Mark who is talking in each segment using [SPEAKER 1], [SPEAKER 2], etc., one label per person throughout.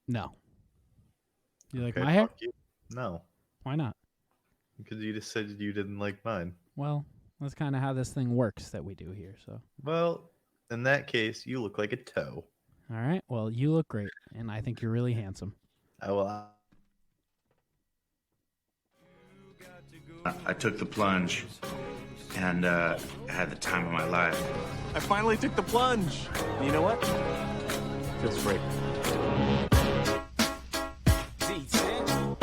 [SPEAKER 1] No. You like
[SPEAKER 2] Okay,
[SPEAKER 1] my hair?
[SPEAKER 2] fuck you. No,
[SPEAKER 1] Why not?
[SPEAKER 2] because you just said you didn't like mine.
[SPEAKER 1] Well, that's kind of how this thing works that we do here. So,
[SPEAKER 2] Well, in that case, you look like a toe.
[SPEAKER 1] all right. Well, you look great, and I think you're really handsome.
[SPEAKER 3] I took the plunge and had the time of my life.
[SPEAKER 4] I finally took the plunge. And you know what? Feels great.
[SPEAKER 5] Oh,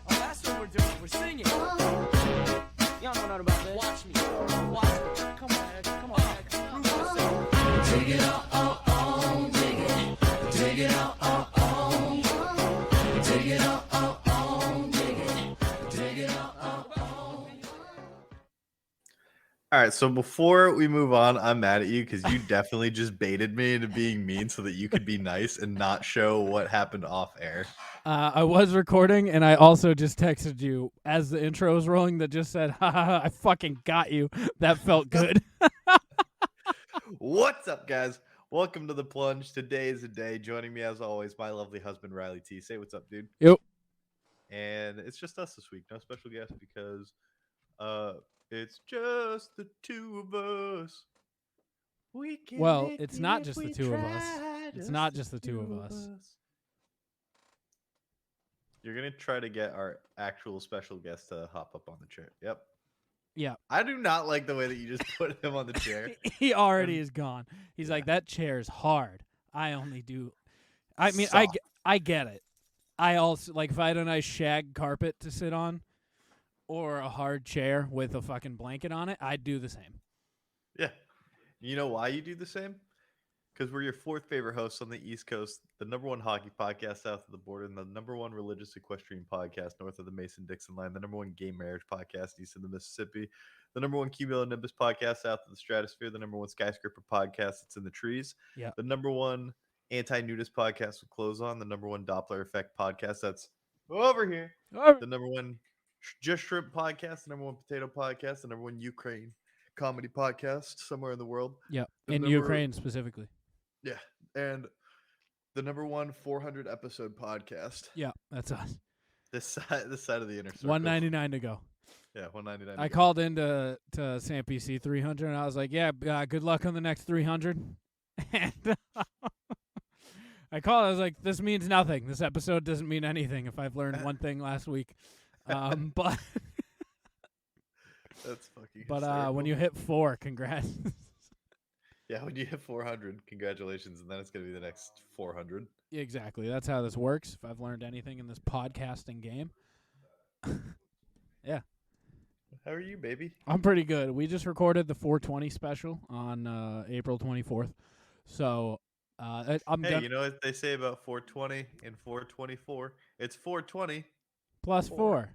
[SPEAKER 5] that's what we're doing. We're singing. Y'all know nothing about this. Watch me. Watch me. Come on, Ed. Come on, Ed. Prove yourself. Take it out, take it. Take it out, take it out, take it. Take it out,
[SPEAKER 2] All right, so before we move on, I'm mad at you because you definitely just baited me into being mean so that you could be nice and not show what happened off air.
[SPEAKER 1] I was recording, and I also just texted you as the intro was rolling that just said, ha ha, ha, I fucking got you. That felt good.
[SPEAKER 2] What's up, guys? Welcome to The Plunge. Today is the day. Joining me, as always, my lovely husband, Riley T. Say what's up, dude.
[SPEAKER 1] Yep.
[SPEAKER 2] And it's just us this week. No special guest because it's just the two of us.
[SPEAKER 1] Well, it's not just the two of us. It's not just the two of us.
[SPEAKER 2] You're going to try to get our actual special guest to hop up on the chair. Yep.
[SPEAKER 1] Yeah.
[SPEAKER 2] I do not like the way that you just put him on the chair.
[SPEAKER 1] He already is gone. He's like, that chair's hard. I only do. I mean,
[SPEAKER 2] Soft.
[SPEAKER 1] I get it. I also, like, if I had a nice shag carpet to sit on or a hard chair with a fucking blanket on it, I'd do the same.
[SPEAKER 2] Yeah. You know why you do the same? Because we're your fourth favorite hosts on the East Coast, the number one hockey podcast south of the border, and the number one religious equestrian podcast north of the Mason-Dixon line, the number one gay marriage podcast east of the Mississippi, the number one cumulonimbus podcast south of the stratosphere, the number one skyscraper podcast that's in the trees,
[SPEAKER 1] Yep.
[SPEAKER 2] the number one anti-nudist podcast with clothes on, the number one Doppler effect podcast that's over here, the number one just shrimp podcast, the number one potato podcast, the number one Ukraine comedy podcast somewhere in the world.
[SPEAKER 1] Yeah,
[SPEAKER 2] The
[SPEAKER 1] in
[SPEAKER 2] number-
[SPEAKER 1] Ukraine specifically.
[SPEAKER 2] Yeah, and the number one 400 episode podcast.
[SPEAKER 1] Yeah, that's us.
[SPEAKER 2] This side of the inner circle.
[SPEAKER 1] 199 to go.
[SPEAKER 2] Yeah, 199.
[SPEAKER 1] I called into Sam PC 300, and I was like, yeah, good luck on the next 300. And I called. I was like, this means nothing. This episode doesn't mean anything if I've learned one thing last week. But
[SPEAKER 2] that's fucking.
[SPEAKER 1] But
[SPEAKER 2] hysterical.
[SPEAKER 1] when you hit 4, congrats.
[SPEAKER 2] Yeah, when you hit 400, congratulations, and then it's gonna be the next 400.
[SPEAKER 1] Exactly. That's how this works. If I've learned anything in this podcasting game. Yeah.
[SPEAKER 2] How are you, baby?
[SPEAKER 1] I'm pretty good. We just recorded the 420 special on April 24th. So I'm
[SPEAKER 2] Hey, you know what they say about 420 and 424? It's 420
[SPEAKER 1] plus 4.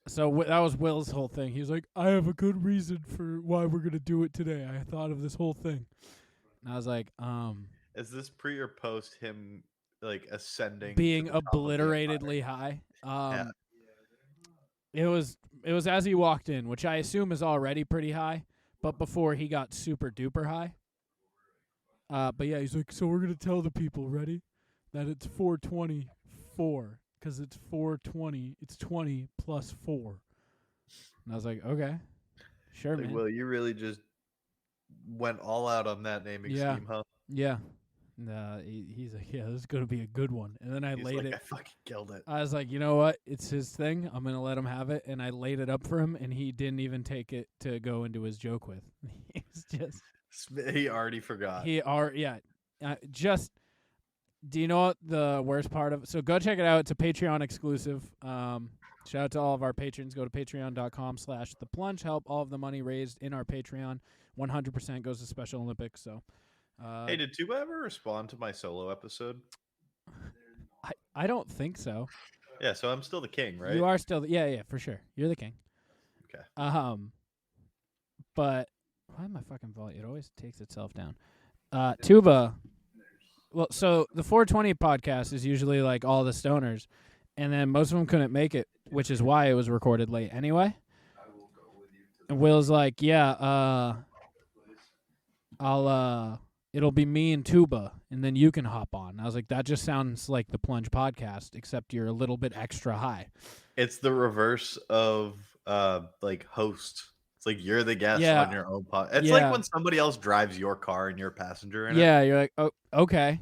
[SPEAKER 1] So that was Will's whole thing. He was like, I have a good reason for why we're going to do it today. I thought of this whole thing. And I was like,
[SPEAKER 2] Is this pre or post him like ascending?
[SPEAKER 1] being
[SPEAKER 2] to the top of the empire?
[SPEAKER 1] obliteratedly high.
[SPEAKER 2] Yeah.
[SPEAKER 1] It was as he walked in, which I assume is already pretty high, but before he got super duper high. But yeah, he's like, so we're going to tell the people, ready, that it's 424. Because it's 420. It's 20 plus 4. And I was like, okay. Sure,
[SPEAKER 2] Like,
[SPEAKER 1] man.
[SPEAKER 2] Will, you really just went all out on that naming scheme, huh?
[SPEAKER 1] Yeah. He's like, yeah, this is going to be a good one. And then I
[SPEAKER 2] He's
[SPEAKER 1] laid
[SPEAKER 2] like,
[SPEAKER 1] it.
[SPEAKER 2] I fucking killed it.
[SPEAKER 1] I was like, you know what? It's his thing. I'm going to let him have it. And I laid it up for him, and he didn't even take it to go into his joke with. He was just.
[SPEAKER 2] He already forgot.
[SPEAKER 1] Yeah. Do you know what the worst part of it? So go check it out. It's a Patreon exclusive. Shout out to all of our patrons. Go to patreon.com/theplunge. Help all of the money raised in our Patreon. 100% goes to Special Olympics. So,
[SPEAKER 2] Hey, did Tuba ever respond to my solo episode?
[SPEAKER 1] I don't think so.
[SPEAKER 2] Yeah, so I'm still the king, right?
[SPEAKER 1] You are still, yeah, for sure. You're the king.
[SPEAKER 2] Okay.
[SPEAKER 1] But why am I fucking volume? It always takes itself down. Tuba. Well, so the 420 podcast is usually like all the stoners, and then most of them couldn't make it, which is why it was recorded late anyway. And Will's like, yeah, it'll be me and Tuba, and then you can hop on. And I was like, that just sounds like the Plunge podcast, except you're a little bit extra high.
[SPEAKER 2] It's the reverse of like host. It's like you're the guest on your own pod. It's like when somebody else drives your car and you're a passenger in it.
[SPEAKER 1] Yeah, you're like, oh, okay.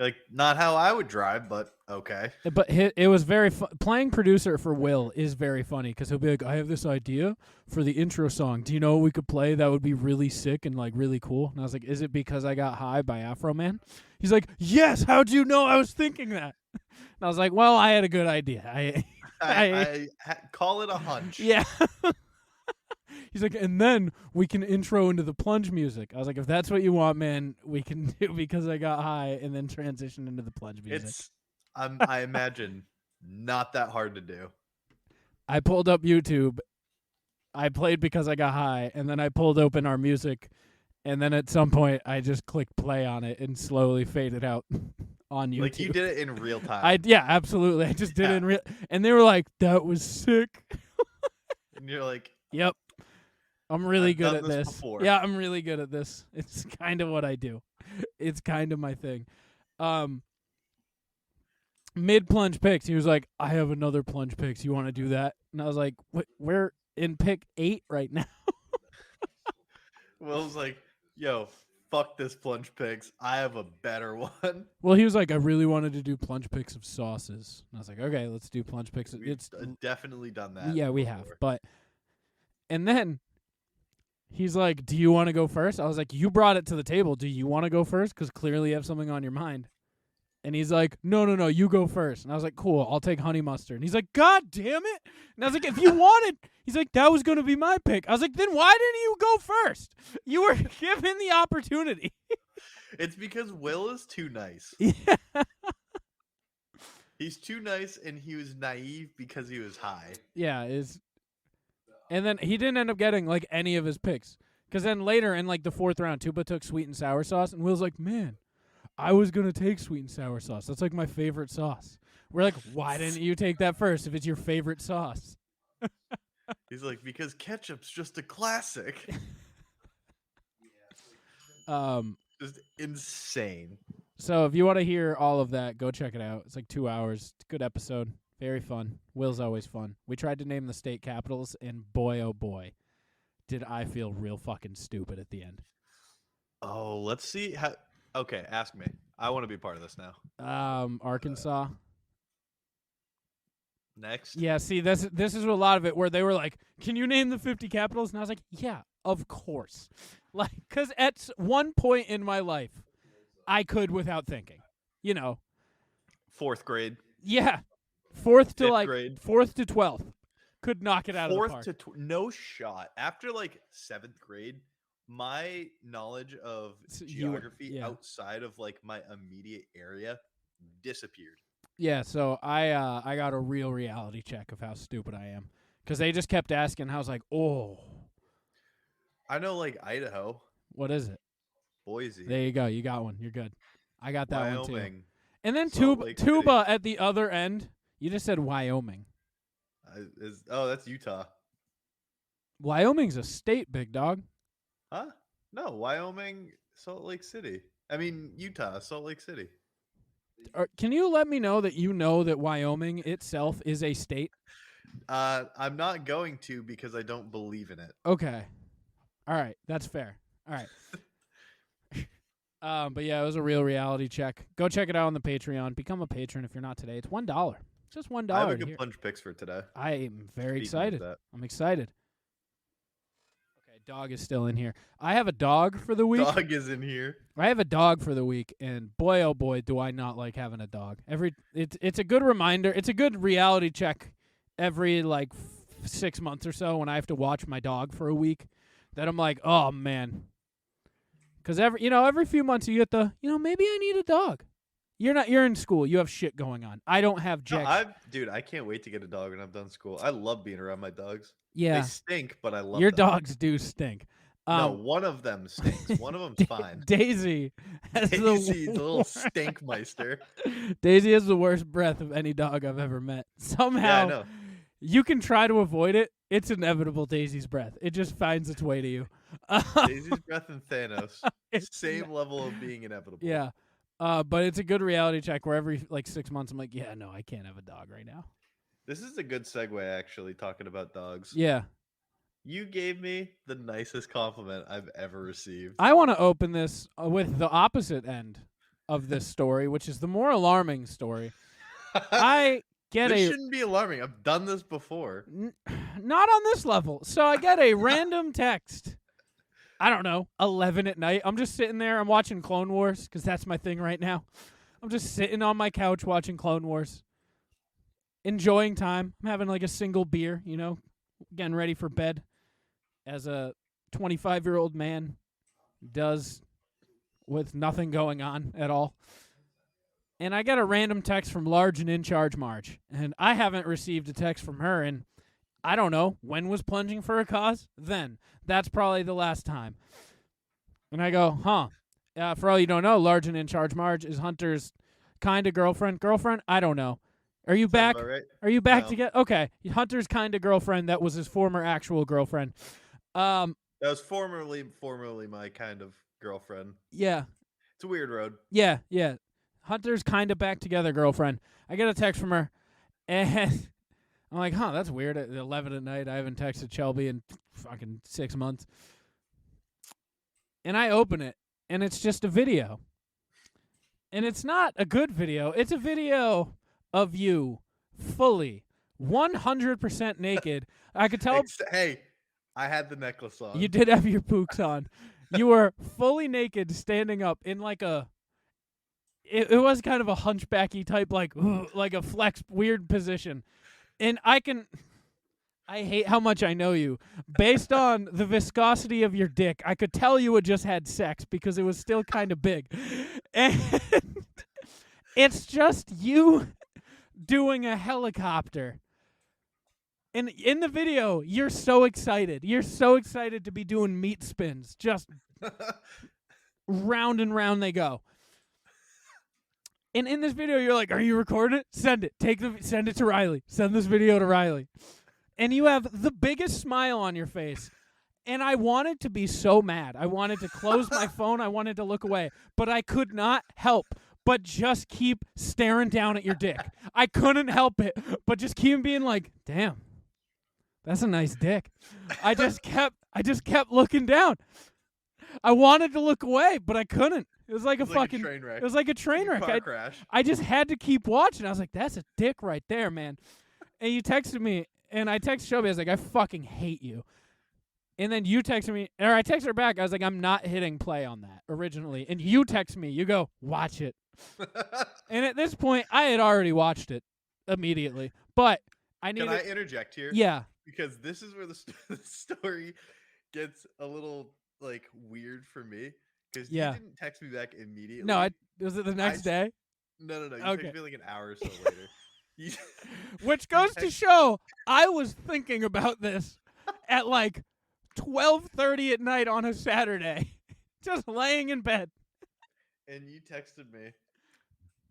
[SPEAKER 2] Like, not how I would drive, but okay.
[SPEAKER 1] But it was very playing producer for Will is very funny because he'll be like, I have this idea for the intro song. Do you know what we could play that would be really sick and like really cool? And I was like, is it Because I Got High by Afro Man? He's like, yes. How'd you know I was thinking that? And I was like, well, I had a good idea. I
[SPEAKER 2] call it a hunch.
[SPEAKER 1] Yeah. He's like, and then we can intro into the Plunge music. I was like, if that's what you want, man, we can do Because I Got High and then transition into the Plunge music.
[SPEAKER 2] It's, I imagine, not that hard to do.
[SPEAKER 1] I pulled up YouTube. I played Because I Got High, and then I pulled open our music, and then at some point I just clicked play on it and slowly faded out on YouTube.
[SPEAKER 2] Like you did it in real time.
[SPEAKER 1] Yeah, absolutely. I just did it in real, and they were like, "That was sick."
[SPEAKER 2] And you're like,
[SPEAKER 1] "Yep, I'm really
[SPEAKER 2] I've
[SPEAKER 1] good
[SPEAKER 2] done
[SPEAKER 1] at
[SPEAKER 2] this
[SPEAKER 1] this.
[SPEAKER 2] before."
[SPEAKER 1] Yeah, I'm really good at this. It's kind of what I do. It's kind of my thing." Mid Plunge Picks, he was like, "I have another Plunge Picks. You want to do that?" And I was like, "We're in pick 8 right now."
[SPEAKER 2] Will's like, "Yo, fuck this Plunge Picks. I have a better one."
[SPEAKER 1] Well, he was like, "I really wanted to do Plunge Picks of sauces." And I was like, "Okay, let's do Plunge Picks." It's
[SPEAKER 2] definitely done that.
[SPEAKER 1] Yeah, we have. But and then he's like, "Do you want to go first?" I was like, "You brought it to the table. Do you want to go first? Because clearly you have something on your mind." And he's like, no, you go first. And I was like, cool, I'll take honey mustard. And he's like, God damn it. And I was like, if you wanted, he's like, that was going to be my pick. I was like, then why didn't you go first? You were given the opportunity.
[SPEAKER 2] It's because Will is too nice.
[SPEAKER 1] Yeah.
[SPEAKER 2] He's too nice, and he was naive because he was high.
[SPEAKER 1] Yeah. And then he didn't end up getting, like, any of his picks. Because then later in, like, the 4th round, Tuba took sweet and sour sauce. And Will's like, man, I was going to take sweet and sour sauce. That's like my favorite sauce. We're like, why didn't you take that first if it's your favorite sauce?
[SPEAKER 2] He's like, because ketchup's just a classic. Just insane.
[SPEAKER 1] So if you want to hear all of that, go check it out. It's like 2 hours. It's a good episode. Very fun. Will's always fun. We tried to name the state capitals, and boy, oh boy, did I feel real fucking stupid at the end.
[SPEAKER 2] Oh, let's see how... Okay, ask me. I want to be part of this now.
[SPEAKER 1] Arkansas.
[SPEAKER 2] Next.
[SPEAKER 1] Yeah, see, this is a lot of it where they were like, can you name the 50 capitals? And I was like, yeah, of course. Like, because at one point in my life, I could without thinking. You know.
[SPEAKER 2] 4th grade.
[SPEAKER 1] Yeah. 4th to
[SPEAKER 2] 5th
[SPEAKER 1] like
[SPEAKER 2] grade.
[SPEAKER 1] 4th to 12th. Could knock it out of the park.
[SPEAKER 2] 4th to no shot. After like 7th grade, my knowledge of geography outside of like my immediate area disappeared.
[SPEAKER 1] Yeah, so I got a real reality check of how stupid I am because they just kept asking. I was like, oh,
[SPEAKER 2] I know like Idaho.
[SPEAKER 1] What is it?
[SPEAKER 2] Boise.
[SPEAKER 1] There you go. You got one. You're good. I got that
[SPEAKER 2] Wyoming,
[SPEAKER 1] one too. And then
[SPEAKER 2] Salt
[SPEAKER 1] Tuba at the other end. You just said Wyoming.
[SPEAKER 2] That's Utah.
[SPEAKER 1] Wyoming's a state, big dog.
[SPEAKER 2] Huh? No, Wyoming, Salt Lake City. I mean, Utah, Salt Lake City.
[SPEAKER 1] Can you let me know that Wyoming itself is a state?
[SPEAKER 2] I'm not going to because I don't believe in it.
[SPEAKER 1] Okay. All right. That's fair. All right. But yeah, it was a real reality check. Go check it out on the Patreon. Become a patron if you're not today. It's $1. It's just $1.
[SPEAKER 2] I have a good Plunge Picks for today.
[SPEAKER 1] I am very excited. I'm excited. Dog is still in here. I have a dog for the week.
[SPEAKER 2] Dog is in here.
[SPEAKER 1] I have a dog for the week, and boy, oh boy, do I not like having a dog. It's a good reminder. It's a good reality check every like 6 months or so when I have to watch my dog for a week. That I'm like, oh man, because every few months you get maybe I need a dog. You're in school. You have shit going on. I don't have jack.
[SPEAKER 2] Dude, I can't wait to get a dog when I'm done school. I love being around my dogs.
[SPEAKER 1] Yeah.
[SPEAKER 2] They stink, but I love
[SPEAKER 1] your
[SPEAKER 2] them.
[SPEAKER 1] dogs do stink.
[SPEAKER 2] No, one of them stinks. One of them's fine.
[SPEAKER 1] Daisy has
[SPEAKER 2] Daisy's a little stinkmeister.
[SPEAKER 1] Daisy has the worst breath of any dog I've ever met. Somehow,
[SPEAKER 2] yeah, I know.
[SPEAKER 1] You can try to avoid it. It's inevitable, Daisy's breath. It just finds its way to you.
[SPEAKER 2] Daisy's breath and Thanos.
[SPEAKER 1] It's
[SPEAKER 2] Same level of being inevitable.
[SPEAKER 1] Yeah. But it's a good reality check where every 6 months I'm like, yeah, no, I can't have a dog right now.
[SPEAKER 2] This is a good segue, actually, talking about dogs.
[SPEAKER 1] Yeah.
[SPEAKER 2] You gave me the nicest compliment I've ever received.
[SPEAKER 1] I want to open this with the opposite end of this story, which is the more alarming story. I get
[SPEAKER 2] this
[SPEAKER 1] a
[SPEAKER 2] shouldn't be alarming. I've done this before.
[SPEAKER 1] not on this level. So I get a random text. I don't know, 11 at night. I'm just sitting there. I'm watching Clone Wars because that's my thing right now. I'm just sitting on my couch watching Clone Wars, enjoying time. I'm having like a single beer, getting ready for bed as a 25-year-old man does with nothing going on at all. And I get a random text from Large and In Charge Marge. And I haven't received a text from her in, I don't know, when was Plunging for a Cause? Then. That's probably the last time. And I go, for all you don't know, Large and In Charge Marge is Hunter's kind of girlfriend. Girlfriend? I don't know. Are you back?
[SPEAKER 2] Right?
[SPEAKER 1] Are you back
[SPEAKER 2] No.
[SPEAKER 1] together? Okay. Hunter's kind of girlfriend that was his former actual girlfriend.
[SPEAKER 2] That was formerly my kind of girlfriend.
[SPEAKER 1] Yeah.
[SPEAKER 2] It's a weird road.
[SPEAKER 1] Yeah. Hunter's kind of back together girlfriend. I get a text from her, and I'm like, that's weird. At 11 at night, I haven't texted Shelby in fucking 6 months. And I open it, and it's just a video. And it's not a good video. It's a video of you fully, 100% naked. I could tell.
[SPEAKER 2] Hey, I had the necklace on.
[SPEAKER 1] You did have your pooks on. You were fully naked, standing up in like a. It was kind of a hunchbacky type, like a flex, weird position. And I hate how much I know you. Based on the viscosity of your dick, I could tell you had just had sex because it was still kind of big. And it's just you doing a helicopter. And in the video, you're so excited. You're so excited to be doing meat spins. Just round and round they go. And in this video, you're like, are you recording it? Send it. Send it to Riley. Send this video to Riley. And you have the biggest smile on your face. And I wanted to be so mad. I wanted to close my phone. I wanted to look away. But I could not help but just keep staring down at your dick. I couldn't help it. But just keep being like, damn, that's a nice dick. I just kept looking down. I wanted to look away, but I couldn't. It was like a fucking
[SPEAKER 2] train wreck.
[SPEAKER 1] It was like a train wreck.
[SPEAKER 2] Car crash.
[SPEAKER 1] I just had to keep watching. I was like, that's a dick right there, man. And you texted me, and I texted Shelby. I was like, I fucking hate you. And then you texted me, or I texted her back. I was like, I'm not hitting play on that originally. And you text me. You go, watch it. And at this point, I had already watched it immediately. But I needed.
[SPEAKER 2] Can I interject here?
[SPEAKER 1] Yeah.
[SPEAKER 2] Because this is where the story gets a little weird for me. Because you didn't text me back immediately.
[SPEAKER 1] No, was it the next day?
[SPEAKER 2] No. You
[SPEAKER 1] Okay.
[SPEAKER 2] texted me like an hour or so later.
[SPEAKER 1] Which goes to show I was thinking about this at 12:30 at night on a Saturday, just laying in bed.
[SPEAKER 2] And you texted me,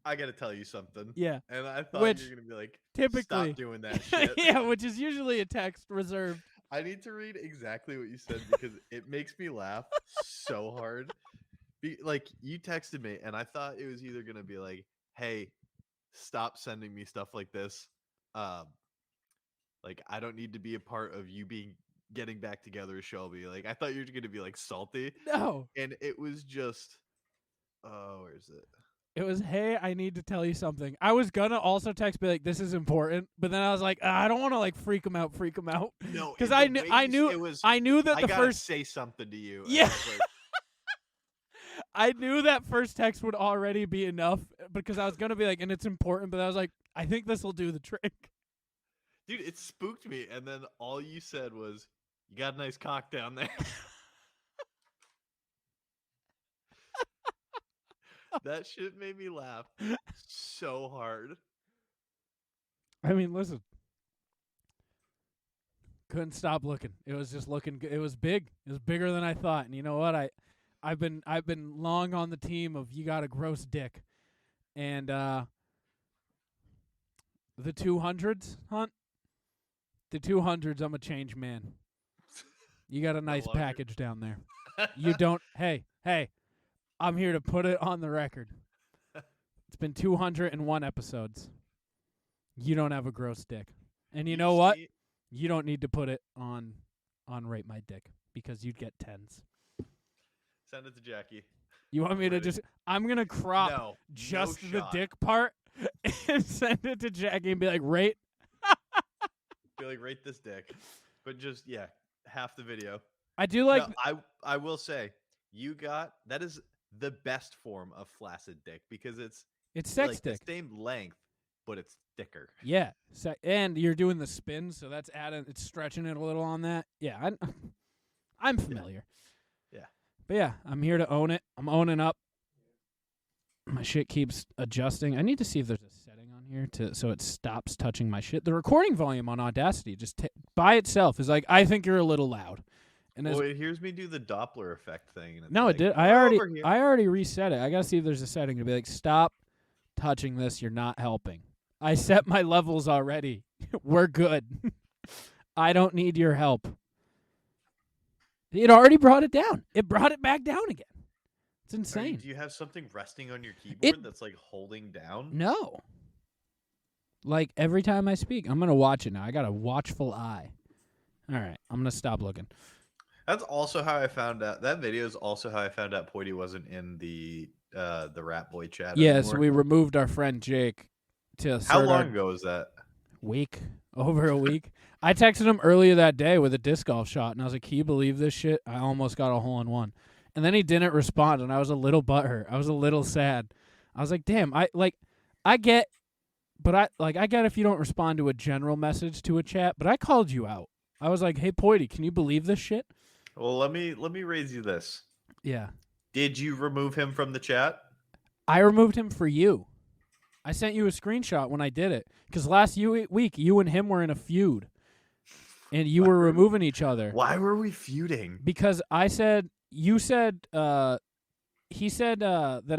[SPEAKER 2] I got to tell you something.
[SPEAKER 1] Yeah.
[SPEAKER 2] And I thought
[SPEAKER 1] Which
[SPEAKER 2] you were going to be like,
[SPEAKER 1] typically
[SPEAKER 2] stop doing that shit.
[SPEAKER 1] yeah, which is usually a text reserved.
[SPEAKER 2] I need to read exactly what you said because it makes me laugh so hard. You texted me, and I thought it was either going to be like, hey, stop sending me stuff like this. I don't need to be a part of you getting back together with Shelby. I thought you were going to be salty.
[SPEAKER 1] No.
[SPEAKER 2] And it was just, where is it?
[SPEAKER 1] It was, hey, I need to tell you something. I was going to also text, be like, this is important. But then I was like, I don't want to freak him out.
[SPEAKER 2] No.
[SPEAKER 1] Because I knew that the
[SPEAKER 2] gotta
[SPEAKER 1] first.
[SPEAKER 2] say something to you.
[SPEAKER 1] Yeah. I knew that first text would already be enough because I was going to be like, and it's important. But I was like, I think this will do the trick.
[SPEAKER 2] Dude, it spooked me. And then all you said was, you got a nice cock down there. That shit made me laugh so hard.
[SPEAKER 1] I mean, listen. Couldn't stop looking. It was just looking good. It was big. It was bigger than I thought. And you know what? I've been long on the team of you got a gross dick. And the 200s, Hunt, the 200s, I'm a changed man. You got a nice
[SPEAKER 2] longer.
[SPEAKER 1] package down there. You don't. Hey, I'm here to put it on the record. It's been 201 episodes. You don't have a gross dick. And you know what? You don't need to put it on Rate My Dick because you'd get 10s.
[SPEAKER 2] Send it to Jackie.
[SPEAKER 1] You want me to just... I'm going to crop
[SPEAKER 2] No,
[SPEAKER 1] just
[SPEAKER 2] no
[SPEAKER 1] the
[SPEAKER 2] shot.
[SPEAKER 1] dick part and send it to Jackie and be like, rate.
[SPEAKER 2] Be like, rate this dick. But just, half the video.
[SPEAKER 1] I do like...
[SPEAKER 2] No, I will say, that is the best form of flaccid dick because it's
[SPEAKER 1] sex
[SPEAKER 2] like
[SPEAKER 1] dick.
[SPEAKER 2] the same length, but it's thicker.
[SPEAKER 1] Yeah. And you're doing the spin, so that's it's stretching it a little on that. Yeah, I'm familiar.
[SPEAKER 2] Yeah.
[SPEAKER 1] But yeah, I'm here to own it. I'm owning up. My shit keeps adjusting. I need to see if there's a setting on here so it stops touching my shit. The recording volume on Audacity just by itself is like, I think you're a little loud. And
[SPEAKER 2] Well, it hears me do the Doppler effect thing. And it's
[SPEAKER 1] no,
[SPEAKER 2] like,
[SPEAKER 1] it did. I already reset it. I gotta see if there's a setting to be like, stop touching this. You're not helping. I set my levels already. We're good. I don't need your help. It already brought it down. It brought it back down again. It's insane.
[SPEAKER 2] Do you have something resting on your keyboard that's like holding down?
[SPEAKER 1] No. Like every time I speak, I'm gonna watch it now. I got a watchful eye. All right, I'm gonna stop looking.
[SPEAKER 2] That's also how I found out. That video is also how I found out Poity wasn't in the Rat Boy chat.
[SPEAKER 1] Yeah,
[SPEAKER 2] anymore.
[SPEAKER 1] so we removed our friend Jake to
[SPEAKER 2] How long ago was that?
[SPEAKER 1] Week. Over a week. I texted him earlier that day with a disc golf shot, and I was like, can you believe this shit? I almost got a hole-in-one. And then he didn't respond, and I was a little butthurt. I was a little sad. I was like, damn, I get if you don't respond to a general message to a chat, but I called you out. I was like, hey, Poity, can you believe this shit?
[SPEAKER 2] Well, let me raise you this.
[SPEAKER 1] Yeah.
[SPEAKER 2] Did you remove him from the chat?
[SPEAKER 1] I removed him for you. I sent you a screenshot when I did it. Because last week, you and him were in a feud. And you were removing each other.
[SPEAKER 2] Why were we feuding?
[SPEAKER 1] Because he said that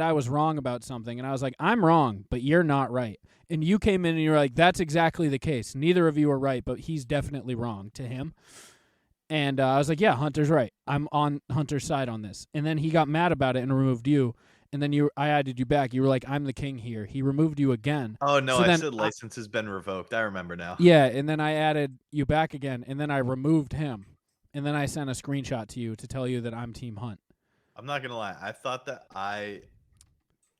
[SPEAKER 1] I was wrong about something. And I was like, I'm wrong, but you're not right. And you came in and you were like, that's exactly the case. Neither of you are right, but he's definitely wrong to him. And I was like, yeah, Hunter's right. I'm on Hunter's side on this. And then he got mad about it and removed you. And then I added you back. You were like, I'm the king here. He removed you again.
[SPEAKER 2] Oh, no,
[SPEAKER 1] So
[SPEAKER 2] I
[SPEAKER 1] then
[SPEAKER 2] said license has been revoked. I remember now.
[SPEAKER 1] Yeah, and then I added you back again. And then I removed him. And then I sent a screenshot to you to tell you that I'm Team Hunt.
[SPEAKER 2] I'm not going to lie. I thought that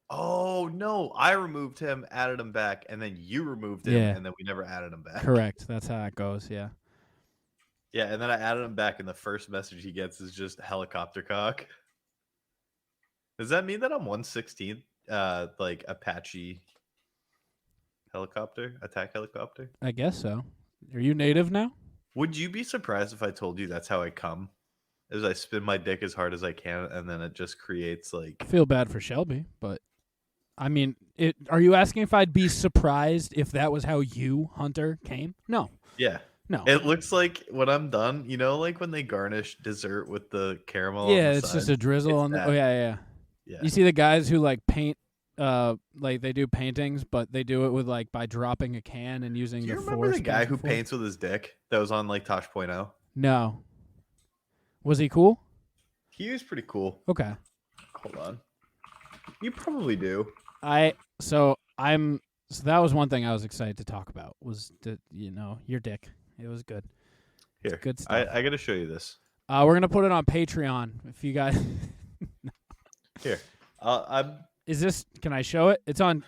[SPEAKER 2] Oh, no. I removed him, added him back, and then you removed him,
[SPEAKER 1] Yeah.
[SPEAKER 2] and then we never added him back.
[SPEAKER 1] Correct. That's how it goes, yeah.
[SPEAKER 2] Yeah, and then I added him back, and the first message he gets is just helicopter cock. Does that mean that I'm 1/16th, like Apache attack helicopter?
[SPEAKER 1] I guess so. Are you native now?
[SPEAKER 2] Would you be surprised if I told you that's how I come? As I spin my dick as hard as I can, and then it just creates like...
[SPEAKER 1] I feel bad for Shelby, but I mean, are you asking if I'd be surprised if that was how you, Hunter, came? No.
[SPEAKER 2] Yeah.
[SPEAKER 1] No.
[SPEAKER 2] It looks like when I'm done, you know, like when they garnish dessert with the caramel.
[SPEAKER 1] Yeah,
[SPEAKER 2] on the
[SPEAKER 1] it's
[SPEAKER 2] side?
[SPEAKER 1] just a drizzle on the...
[SPEAKER 2] that.
[SPEAKER 1] Oh, yeah.
[SPEAKER 2] Yeah.
[SPEAKER 1] You see the guys who like paint, like they do paintings, but they do it with like by dropping a can and using
[SPEAKER 2] Do
[SPEAKER 1] the
[SPEAKER 2] you
[SPEAKER 1] force.
[SPEAKER 2] remember the guy
[SPEAKER 1] back
[SPEAKER 2] who
[SPEAKER 1] and forth?
[SPEAKER 2] paints with his dick that was on like Tosh.0?
[SPEAKER 1] No. Was he cool?
[SPEAKER 2] He was pretty cool.
[SPEAKER 1] Okay.
[SPEAKER 2] Hold on. You probably do.
[SPEAKER 1] So that was one thing I was excited to talk about was your dick. It was good.
[SPEAKER 2] Here.
[SPEAKER 1] Good stuff.
[SPEAKER 2] I got to show you this.
[SPEAKER 1] We're gonna put it on Patreon if you guys.
[SPEAKER 2] Here.
[SPEAKER 1] Is this? Can I show it? It's on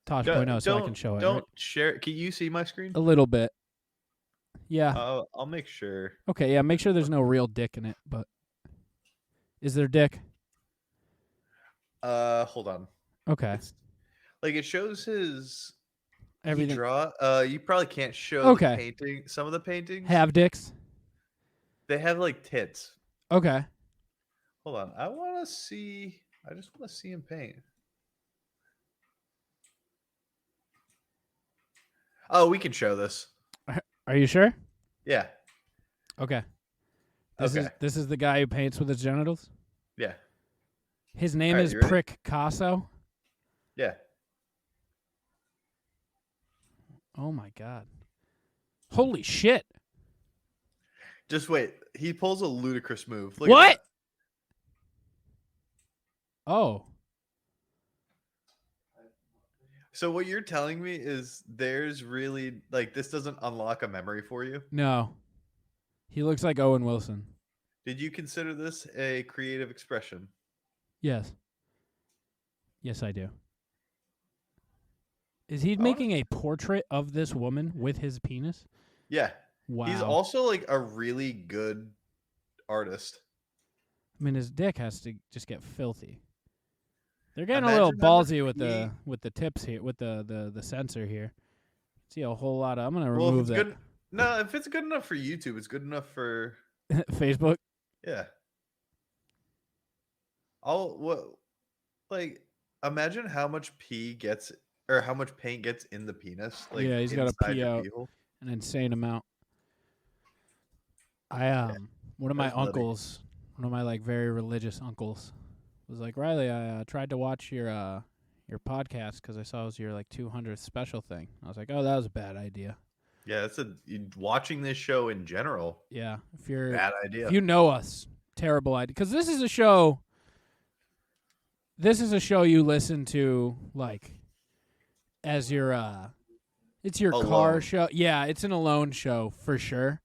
[SPEAKER 1] Tosh.0, so I can show it.
[SPEAKER 2] Don't
[SPEAKER 1] right?
[SPEAKER 2] share. Can you see my screen?
[SPEAKER 1] A little bit. Yeah.
[SPEAKER 2] I'll make sure.
[SPEAKER 1] Okay. Yeah. Make sure there's no real dick in it. But is there dick?
[SPEAKER 2] Hold on.
[SPEAKER 1] Okay.
[SPEAKER 2] Like it shows his
[SPEAKER 1] Everything.
[SPEAKER 2] You probably can't show
[SPEAKER 1] Okay.
[SPEAKER 2] the painting. Some of the paintings
[SPEAKER 1] Have dicks.
[SPEAKER 2] they have like tits.
[SPEAKER 1] Okay.
[SPEAKER 2] Hold on. I want to see. I just want to see him paint. Oh, we can show this.
[SPEAKER 1] Are you sure?
[SPEAKER 2] Yeah.
[SPEAKER 1] Okay.
[SPEAKER 2] Okay.
[SPEAKER 1] This is the guy who paints with his genitals.
[SPEAKER 2] Yeah.
[SPEAKER 1] His name
[SPEAKER 2] Alright,
[SPEAKER 1] is
[SPEAKER 2] you ready?
[SPEAKER 1] Picasso.
[SPEAKER 2] Yeah.
[SPEAKER 1] Oh my god. Holy shit.
[SPEAKER 2] Just wait. He pulls a ludicrous move. Look
[SPEAKER 1] What?
[SPEAKER 2] At that.
[SPEAKER 1] Oh.
[SPEAKER 2] So what you're telling me is there's really like this doesn't unlock a memory for you?
[SPEAKER 1] No. He looks like Owen Wilson.
[SPEAKER 2] Did you consider this a creative expression?
[SPEAKER 1] Yes. Yes, I do. Is he making a portrait of this woman with his penis?
[SPEAKER 2] Yeah.
[SPEAKER 1] Wow.
[SPEAKER 2] He's also like a really good artist.
[SPEAKER 1] I mean, his dick has to just get filthy. They're getting
[SPEAKER 2] Imagine
[SPEAKER 1] a little
[SPEAKER 2] how much
[SPEAKER 1] ballsy with the tips here, with the sensor here. See a whole lot of. I'm gonna
[SPEAKER 2] Well, if
[SPEAKER 1] remove
[SPEAKER 2] it's
[SPEAKER 1] that.
[SPEAKER 2] good, no, if it's good enough for YouTube, it's good enough for
[SPEAKER 1] Facebook.
[SPEAKER 2] yeah. Like imagine how much pee gets or how much paint gets in the penis. Like
[SPEAKER 1] Yeah, he's got to
[SPEAKER 2] inside
[SPEAKER 1] pee
[SPEAKER 2] your
[SPEAKER 1] out
[SPEAKER 2] pee hole.
[SPEAKER 1] an insane amount. One of my
[SPEAKER 2] that's nutty.
[SPEAKER 1] uncles, one of my like very religious uncles, was like, Riley, I tried to watch your podcast because I saw it was your like 200th special thing. I was like, oh, that was a bad idea.
[SPEAKER 2] Yeah, watching this show in general.
[SPEAKER 1] Yeah, if you're
[SPEAKER 2] Bad idea.
[SPEAKER 1] If you know us, terrible idea. Because this is a show. This is a show you listen to like as your it's your car
[SPEAKER 2] Alone.
[SPEAKER 1] show. Yeah, it's an alone show for sure.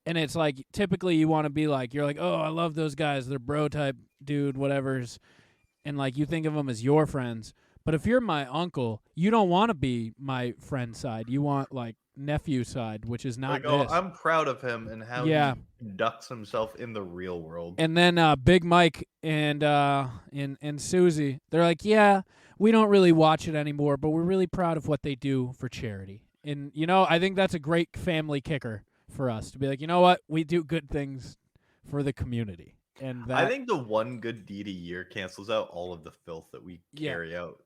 [SPEAKER 1] And it's like typically you want to be like you're like, oh, I love those guys. They're bro type dude, whatever's, and like you think of them as your friends. But if you're my uncle, you don't want to be my friend side. You want like nephew side, which is not
[SPEAKER 2] Like, oh,
[SPEAKER 1] this.
[SPEAKER 2] I'm proud of him and how
[SPEAKER 1] Yeah.
[SPEAKER 2] he conducts himself in the real world.
[SPEAKER 1] And then Big Mike and Susie, they're like, yeah, we don't really watch it anymore, but we're really proud of what they do for charity. And, you know, I think that's a great family kicker for us to be like, you know what? We do good things for the community. And that,
[SPEAKER 2] I think the one good deed a year cancels out all of the filth that we carry out.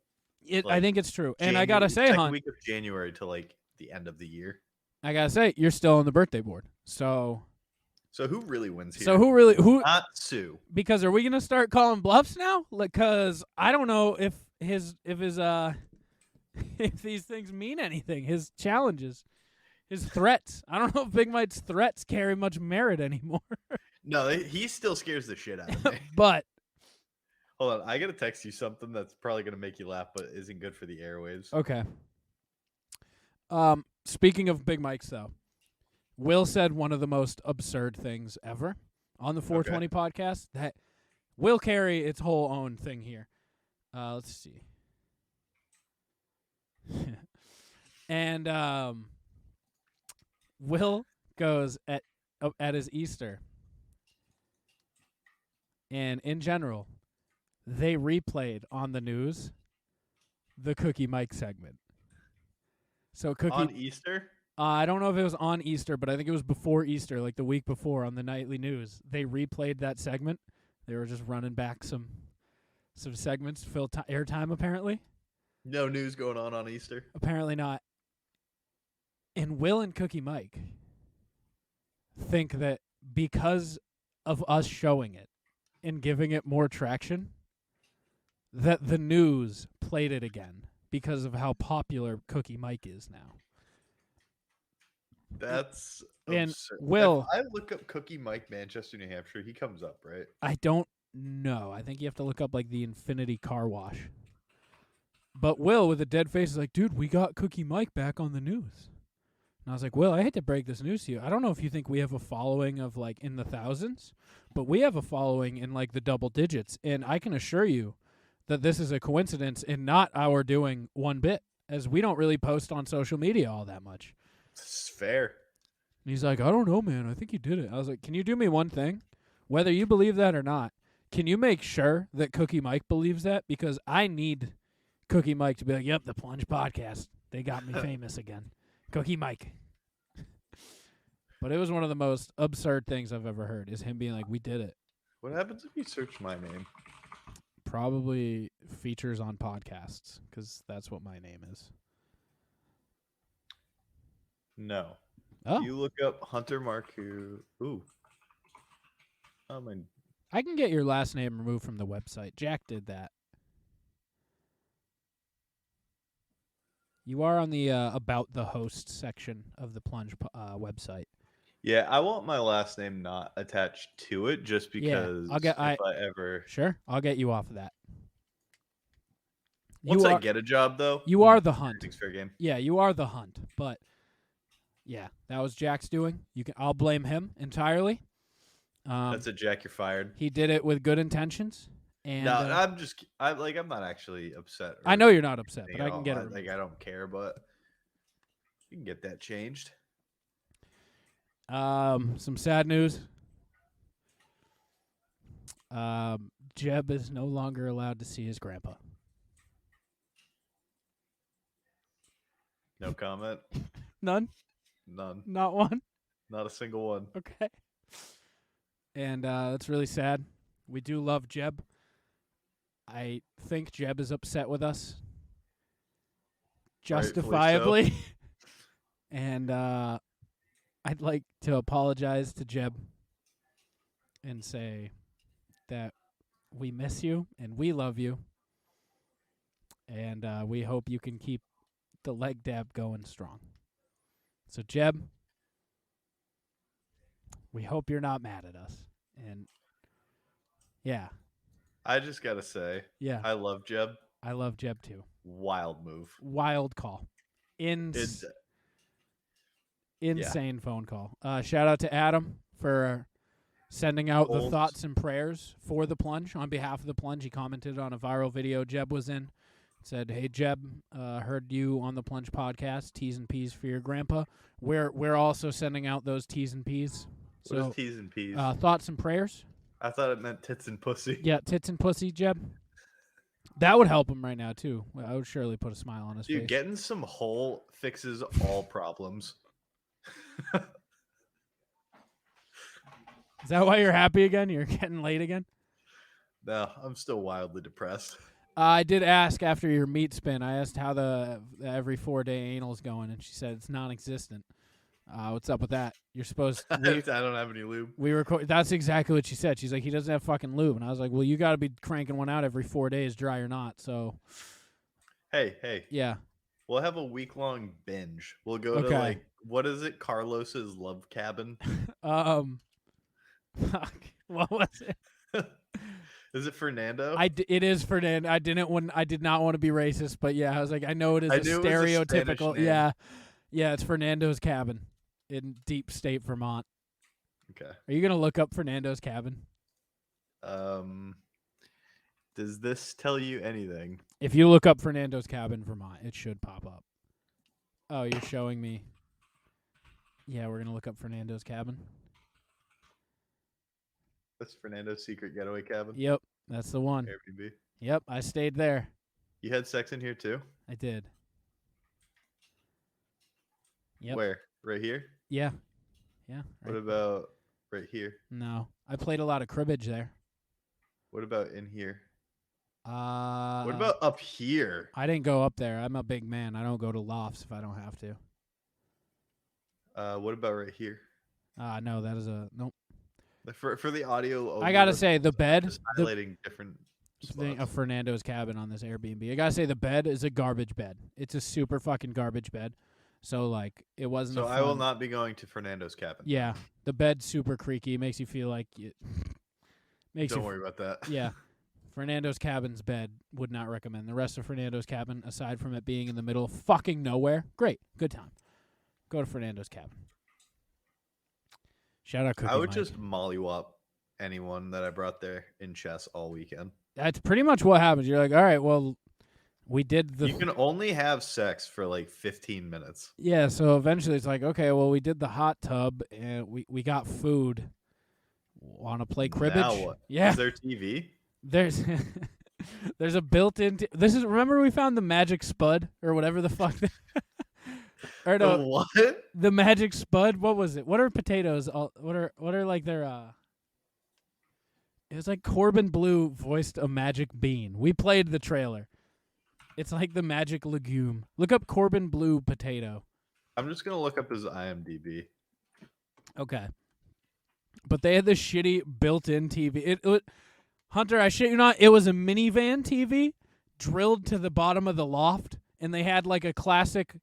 [SPEAKER 1] I think it's true. And I got to say,
[SPEAKER 2] second
[SPEAKER 1] hon,
[SPEAKER 2] week of January to like the end of the year.
[SPEAKER 1] I got to say, you're still on the birthday board. So
[SPEAKER 2] who really wins here?
[SPEAKER 1] who
[SPEAKER 2] Not Sue.
[SPEAKER 1] Because are we going to start calling bluffs now? Like, cuz I don't know if his if these things mean anything. His challenges, his threats. I don't know if Big Mike's threats carry much merit anymore.
[SPEAKER 2] No, he still scares the shit out of me.
[SPEAKER 1] But
[SPEAKER 2] Hold on, I gotta text you something that's probably gonna make you laugh, but isn't good for the airwaves.
[SPEAKER 1] okay. Speaking of Big Mike's, though, Will said one of the most absurd things ever on the 420 podcast that will carry its whole own thing here. Let's see. And Will goes at his Easter, and in general, they replayed on the news the Cookie Mike segment. So
[SPEAKER 2] On Easter?
[SPEAKER 1] I don't know if it was on Easter, but I think it was before Easter, like the week before on the nightly news. They replayed that segment. They were just running back some segments to fill airtime, apparently.
[SPEAKER 2] No news going on Easter.
[SPEAKER 1] Apparently not. And Will and Cookie Mike think that because of us showing it and giving it more traction, that the news played it again because of how popular Cookie Mike is now.
[SPEAKER 2] That's
[SPEAKER 1] And
[SPEAKER 2] absurd.
[SPEAKER 1] Will,
[SPEAKER 2] if I look up Cookie Mike, Manchester, New Hampshire, he comes up, right?
[SPEAKER 1] I don't know. I think you have to look up like the Infinity Car Wash. But Will, with a dead face, is like, dude, we got Cookie Mike back on the news. And I was like, Will, I hate to break this news to you. I don't know if you think we have a following of like in the thousands, but we have a following in like the double digits. And I can assure you that this is a coincidence and not our doing one bit, as we don't really post on social media all that much.
[SPEAKER 2] It's fair.
[SPEAKER 1] And he's like, I don't know, man. I think you did it. I was like, can you do me one thing? Whether you believe that or not, can you make sure that Cookie Mike believes that? Because I need Cookie Mike to be like, yep, the Plunge podcast. They got me famous again. Cookie Mike. But it was one of the most absurd things I've ever heard, is him being like, we did it.
[SPEAKER 2] What happens if you search my name?
[SPEAKER 1] Probably features on podcasts, because that's what my name is.
[SPEAKER 2] No.
[SPEAKER 1] Oh,
[SPEAKER 2] You look up Hunter Marcoux. Ooh. Oh my.
[SPEAKER 1] I can get your last name removed from the website. Jack did that. You are on the about the host section of the Plunge website.
[SPEAKER 2] Yeah, I want my last name not attached to it just because
[SPEAKER 1] I'll I'll get you off of that.
[SPEAKER 2] Once I get a job, though,
[SPEAKER 1] you are the hunt.
[SPEAKER 2] everything's fair game.
[SPEAKER 1] Yeah, you are the hunt. But yeah, that was Jack's doing. I'll blame him entirely.
[SPEAKER 2] That's it, Jack. You're fired.
[SPEAKER 1] He did it with good intentions. And
[SPEAKER 2] No, I'm not actually upset.
[SPEAKER 1] I know you're not upset, but I can get it.
[SPEAKER 2] I don't care, but you can get that changed.
[SPEAKER 1] Some sad news. Jeb is no longer allowed to see his grandpa.
[SPEAKER 2] No comment.
[SPEAKER 1] None?
[SPEAKER 2] None.
[SPEAKER 1] Not one?
[SPEAKER 2] Not a single one.
[SPEAKER 1] Okay. And that's really sad. We do love Jeb. I think Jeb is upset with us. Justifiably. And I'd like to apologize to Jeb and say that we miss you and we love you. And we hope you can keep the leg dab going strong. So, Jeb, we hope you're not mad at us. And, yeah.
[SPEAKER 2] I just got to say,
[SPEAKER 1] yeah,
[SPEAKER 2] I love Jeb.
[SPEAKER 1] I love Jeb, too.
[SPEAKER 2] Wild move.
[SPEAKER 1] Wild call. Insane phone call. Shout out to Adam for sending out the thoughts and prayers for the Plunge. On behalf of the Plunge, he commented on a viral video Jeb was in. Said, "Hey Jeb, heard you on the Plunge podcast. T's and P's for your grandpa. We're also sending out those T's and P's.
[SPEAKER 2] What is T's and P's?
[SPEAKER 1] Thoughts and prayers.
[SPEAKER 2] I thought it meant tits and pussy.
[SPEAKER 1] Yeah, tits and pussy, Jeb. That would help him right now too. I would surely put a smile on his face.
[SPEAKER 2] Dude, getting some hole fixes all problems.
[SPEAKER 1] Is that why you're happy again? You're getting late again?
[SPEAKER 2] No, I'm still wildly depressed.
[SPEAKER 1] I did ask after your meat spin. I asked how the every 4-day anal's going, and she said it's non-existent. What's up with that? You're supposed to...
[SPEAKER 2] I don't have any lube.
[SPEAKER 1] That's exactly what she said. She's like, he doesn't have fucking lube. And I was like, well, you got to be cranking one out every 4 days, dry or not. So...
[SPEAKER 2] Hey.
[SPEAKER 1] Yeah.
[SPEAKER 2] We'll have a week-long binge. We'll go to, like, what is it? Carlos's love cabin?
[SPEAKER 1] Fuck. What was it?
[SPEAKER 2] Is it Fernando?
[SPEAKER 1] It is Fernando. I did not want to be racist, but yeah, I was like, I know it is a stereotypical. Yeah, it's Fernando's cabin in deep state Vermont.
[SPEAKER 2] Okay.
[SPEAKER 1] Are you gonna look up Fernando's cabin?
[SPEAKER 2] Does this tell you anything?
[SPEAKER 1] If you look up Fernando's cabin, Vermont, it should pop up. Oh, you're showing me. Yeah, we're gonna look up Fernando's cabin.
[SPEAKER 2] That's Fernando's secret getaway cabin?
[SPEAKER 1] Yep, that's the one.
[SPEAKER 2] Airbnb?
[SPEAKER 1] Yep, I stayed there.
[SPEAKER 2] You had sex in here too?
[SPEAKER 1] I did. Yep.
[SPEAKER 2] Where? Right here?
[SPEAKER 1] Yeah. Yeah.
[SPEAKER 2] What about right here?
[SPEAKER 1] No. I played a lot of cribbage there.
[SPEAKER 2] What about in here?
[SPEAKER 1] What
[SPEAKER 2] about up here?
[SPEAKER 1] I didn't go up there. I'm a big man. I don't go to lofts if I don't have to.
[SPEAKER 2] What about right here?
[SPEAKER 1] No, that is a nope.
[SPEAKER 2] For the audio,
[SPEAKER 1] I gotta say the bed.
[SPEAKER 2] Just highlighting different spots.
[SPEAKER 1] Of Fernando's cabin on this Airbnb. I gotta say the bed is a garbage bed. It's a super fucking garbage bed. So like it wasn't.
[SPEAKER 2] So I will not be going to Fernando's cabin.
[SPEAKER 1] Yeah, the bed's super creaky. It makes you feel like it.
[SPEAKER 2] Don't worry about that.
[SPEAKER 1] Yeah, Fernando's cabin's bed would not recommend. The rest of Fernando's cabin, aside from it being in the middle of fucking nowhere, great, good time. Go to Fernando's cabin. Shout out Cookie
[SPEAKER 2] I would
[SPEAKER 1] Mike.
[SPEAKER 2] just mollywop anyone that I brought there in chess all weekend.
[SPEAKER 1] That's pretty much what happens. You're like, all right, well, we did the...
[SPEAKER 2] You can only have sex for like 15 minutes.
[SPEAKER 1] Yeah, so eventually it's like, okay, well, we did the hot tub, and we got food. Want to play cribbage?
[SPEAKER 2] Now what?
[SPEAKER 1] Yeah.
[SPEAKER 2] Is there TV?
[SPEAKER 1] There's a built-in... Remember we found the magic spud, or whatever the fuck... Or no,
[SPEAKER 2] the what?
[SPEAKER 1] The magic spud. What was it? What are potatoes? What are like their? It was like Corbin Blue voiced a magic bean. We played the trailer. It's like the magic legume. Look up Corbin Blue potato.
[SPEAKER 2] I'm just gonna look up his IMDb.
[SPEAKER 1] Okay. But they had this shitty built-in TV. It Hunter, I shit you not, it was a minivan TV drilled to the bottom of the loft. and they had like a classic,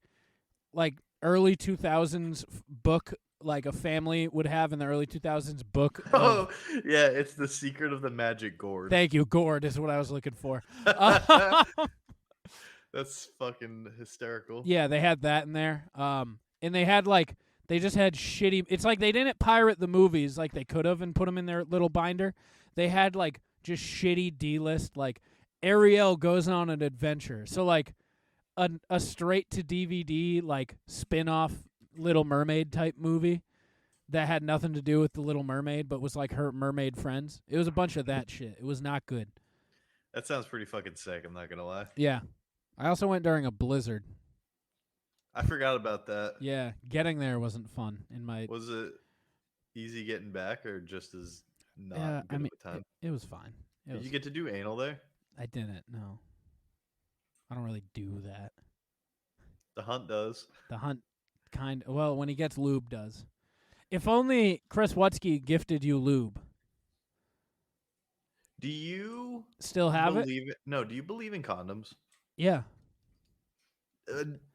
[SPEAKER 1] like early 2000s book, like a family would have in the early 2000s book.
[SPEAKER 2] Oh, yeah, it's The Secret of the Magic Gourd.
[SPEAKER 1] Thank you, Gourd is what I was looking for.
[SPEAKER 2] That's fucking hysterical.
[SPEAKER 1] Yeah, they had that in there. And they had like they just had shitty. It's like they didn't pirate the movies like they could have and put them in their little binder. They had like just shitty D-list, like Ariel goes on an adventure. So like a straight to DVD like spin-off Little Mermaid type movie that had nothing to do with the Little Mermaid but was like her mermaid friends. It was a bunch of that shit. It was not good.
[SPEAKER 2] That sounds pretty fucking sick, I'm not gonna lie.
[SPEAKER 1] Yeah. I also went during a blizzard.
[SPEAKER 2] I forgot about that.
[SPEAKER 1] Yeah, getting there wasn't fun in my
[SPEAKER 2] Was it easy getting back or just as not
[SPEAKER 1] Yeah,
[SPEAKER 2] good
[SPEAKER 1] I mean,
[SPEAKER 2] of a time?
[SPEAKER 1] it was fine.
[SPEAKER 2] Did you get to do anal there?
[SPEAKER 1] I didn't. No, I don't really do that.
[SPEAKER 2] The Hunt does.
[SPEAKER 1] The Hunt well, when he gets lube, does. If only Chris Wutzke gifted you lube.
[SPEAKER 2] Do you
[SPEAKER 1] Still have it?
[SPEAKER 2] believe it? No, do you believe in condoms?
[SPEAKER 1] Yeah.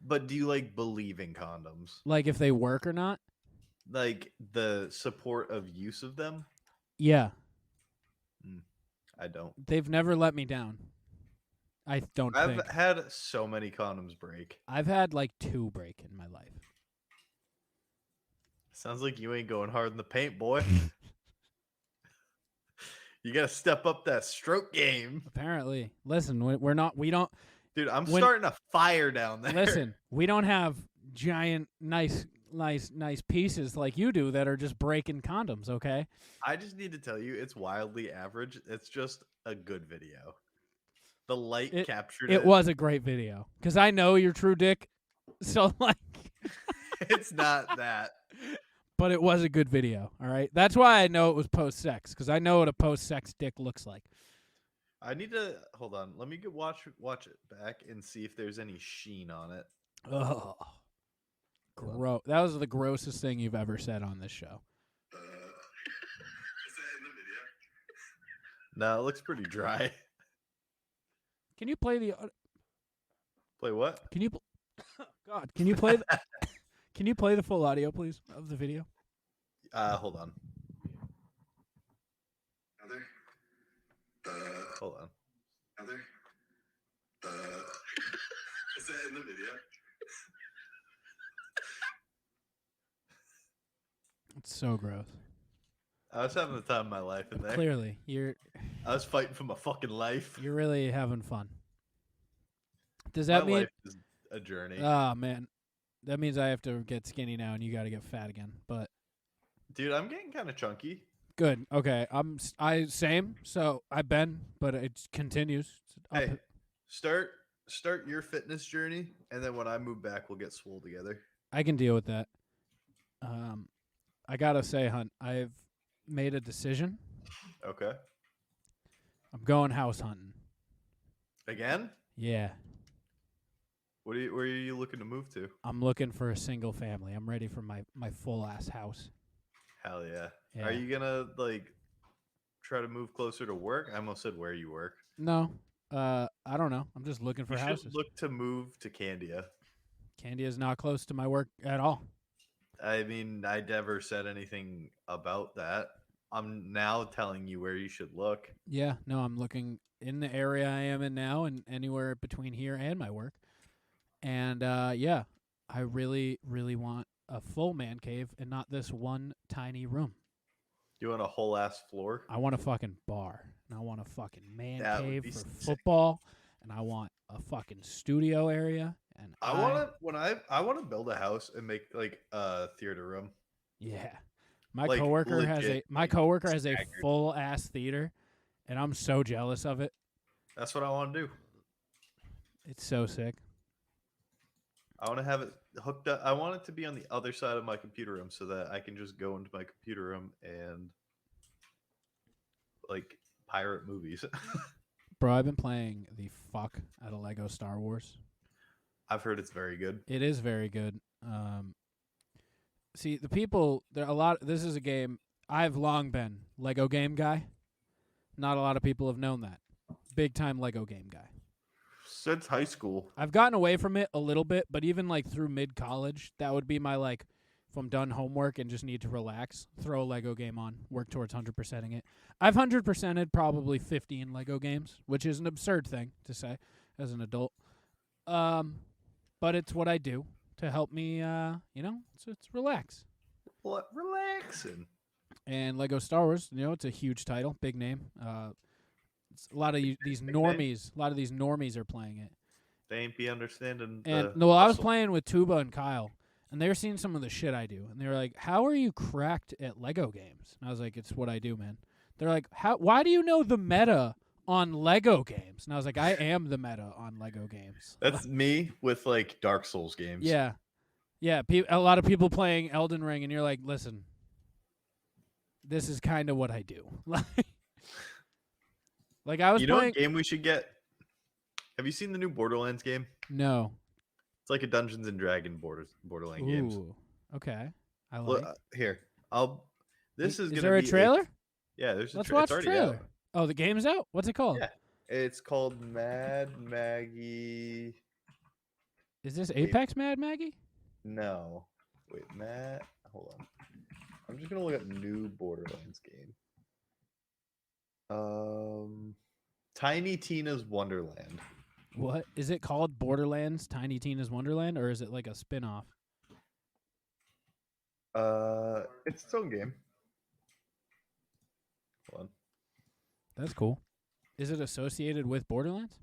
[SPEAKER 2] But do you like believe in condoms?
[SPEAKER 1] Like if they work or not?
[SPEAKER 2] Like the support of use of them?
[SPEAKER 1] Yeah.
[SPEAKER 2] I don't.
[SPEAKER 1] They've never let me down. I don't think.
[SPEAKER 2] I've had so many condoms break.
[SPEAKER 1] I've had like 2 break in my life.
[SPEAKER 2] Sounds like you ain't going hard in the paint, boy. You gotta step up that stroke game.
[SPEAKER 1] Apparently. Listen, we don't.
[SPEAKER 2] Dude, I'm starting a fire down there.
[SPEAKER 1] Listen, we don't have giant, nice pieces like you do that are just breaking condoms, okay?
[SPEAKER 2] I just need to tell you, it's wildly average. It's just a good video. The light captured it.
[SPEAKER 1] It was a great video. Because I know you're true dick. So, like...
[SPEAKER 2] It's not that.
[SPEAKER 1] But it was a good video, all right? That's why I know it was post-sex. Because I know what a post-sex dick looks like.
[SPEAKER 2] I need to... Hold on. Let me watch it back and see if there's any sheen on it.
[SPEAKER 1] Ugh. Gross. That was the grossest thing you've ever said on this show.
[SPEAKER 3] Is that in the video?
[SPEAKER 2] No, it looks pretty dry.
[SPEAKER 1] Can you play the...
[SPEAKER 2] Play what?
[SPEAKER 1] Can you... God, can you play... Can you play the full audio, please, of the video?
[SPEAKER 2] Hold on.
[SPEAKER 3] Other?
[SPEAKER 2] Hold on.
[SPEAKER 3] Other? Is that in the video?
[SPEAKER 1] It's so gross.
[SPEAKER 2] I was having the time of my life in there.
[SPEAKER 1] Clearly,
[SPEAKER 2] I was fighting for my fucking life.
[SPEAKER 1] you're really having fun. Does
[SPEAKER 2] My
[SPEAKER 1] that mean...
[SPEAKER 2] life is a journey.
[SPEAKER 1] Oh, man. That means I have to get skinny now, and you got to get fat again. But
[SPEAKER 2] Dude, I'm getting kind of chunky.
[SPEAKER 1] good. Okay, I same. So I've been, but it continues.
[SPEAKER 2] Hey, start your fitness journey, and then when I move back, we'll get swole together.
[SPEAKER 1] I can deal with that. I gotta say, Hunt, I've made a decision.
[SPEAKER 2] Okay.
[SPEAKER 1] I'm going house hunting.
[SPEAKER 2] Again?
[SPEAKER 1] Yeah,
[SPEAKER 2] Where are you looking to move to?
[SPEAKER 1] I'm looking for a single family. I'm ready for my full ass house.
[SPEAKER 2] Hell yeah.
[SPEAKER 1] Yeah.
[SPEAKER 2] Are you gonna like try to move closer to work? I almost said where you work.
[SPEAKER 1] No, I don't know. I'm just looking for
[SPEAKER 2] You
[SPEAKER 1] houses.
[SPEAKER 2] should look to move to Candia.
[SPEAKER 1] Candia is not close to my work at all.
[SPEAKER 2] I mean, I never said anything about that. I'm now telling you where you should look.
[SPEAKER 1] Yeah, no, I'm looking in the area I am in now and anywhere between here and my work. And, yeah, I really, really want a full man cave and not this one tiny room.
[SPEAKER 2] You want a whole ass floor?
[SPEAKER 1] I want a fucking bar. And I want a fucking man
[SPEAKER 2] That would
[SPEAKER 1] cave
[SPEAKER 2] be
[SPEAKER 1] for
[SPEAKER 2] sick.
[SPEAKER 1] football. And I want a fucking studio area. And
[SPEAKER 2] I want to build a house and make like a theater room.
[SPEAKER 1] Yeah. My
[SPEAKER 2] Like,
[SPEAKER 1] coworker
[SPEAKER 2] legit,
[SPEAKER 1] has a
[SPEAKER 2] staggered.
[SPEAKER 1] full ass theater, and I'm so jealous of it.
[SPEAKER 2] That's what I want to do.
[SPEAKER 1] It's so sick.
[SPEAKER 2] I want to have it hooked up. I want it to be on the other side of my computer room so that I can just go into my computer room and like pirate movies.
[SPEAKER 1] Bro, I've been playing the fuck out of Lego Star Wars.
[SPEAKER 2] I've heard it's very good.
[SPEAKER 1] It is very good. See, the people, this is a game, I've long been Lego game guy. Not a lot of people have known that. Big time Lego game guy.
[SPEAKER 2] since high school.
[SPEAKER 1] I've gotten away from it a little bit, but even like through mid-college, that would be my like, if I'm done homework and just need to relax, throw a Lego game on, work towards 100%ing it. I've 100%ed probably 15 Lego games, which is an absurd thing to say as an adult. But it's what I do to help me, it's relax.
[SPEAKER 2] What? Relaxing.
[SPEAKER 1] And Lego Star Wars, it's a huge title, big name. It's a lot of these normies. A lot of these normies are playing it.
[SPEAKER 2] They ain't be understanding.
[SPEAKER 1] And I was playing with Tuba and Kyle, and they were seeing some of the shit I do, and they were like, "How are you cracked at Lego games?" And I was like, "It's what I do, man." They're like, Why do you know the meta on Lego games?" And I was like, "I am the meta on Lego games."
[SPEAKER 2] That's me with like Dark Souls games.
[SPEAKER 1] Yeah. A lot of people playing Elden Ring, and you're like, "Listen, this is kind of what I do." Like I was
[SPEAKER 2] You know
[SPEAKER 1] playing.
[SPEAKER 2] what game we should get? Have you seen the new Borderlands game?
[SPEAKER 1] No.
[SPEAKER 2] It's like a Dungeons and Dragon Borderland games.
[SPEAKER 1] Ooh. Okay. I like.
[SPEAKER 2] Look, here, This is gonna
[SPEAKER 1] there a
[SPEAKER 2] be
[SPEAKER 1] trailer?
[SPEAKER 2] Yeah, there's a
[SPEAKER 1] Let's
[SPEAKER 2] trailer.
[SPEAKER 1] watch
[SPEAKER 2] It's
[SPEAKER 1] the
[SPEAKER 2] already
[SPEAKER 1] trailer.
[SPEAKER 2] out.
[SPEAKER 1] Oh, the game's out? What's it called?
[SPEAKER 2] Yeah, it's called Mad Maggie.
[SPEAKER 1] Is this Apex Mad Maggie?
[SPEAKER 2] No, wait, Matt. Hold on. I'm just gonna look up new Borderlands game. Tiny Tina's Wonderland.
[SPEAKER 1] What? Is it called Borderlands Tiny Tina's Wonderland, or is it like a spin-off?
[SPEAKER 2] It's its own game. Hold on.
[SPEAKER 1] That's cool. Is it associated with Borderlands?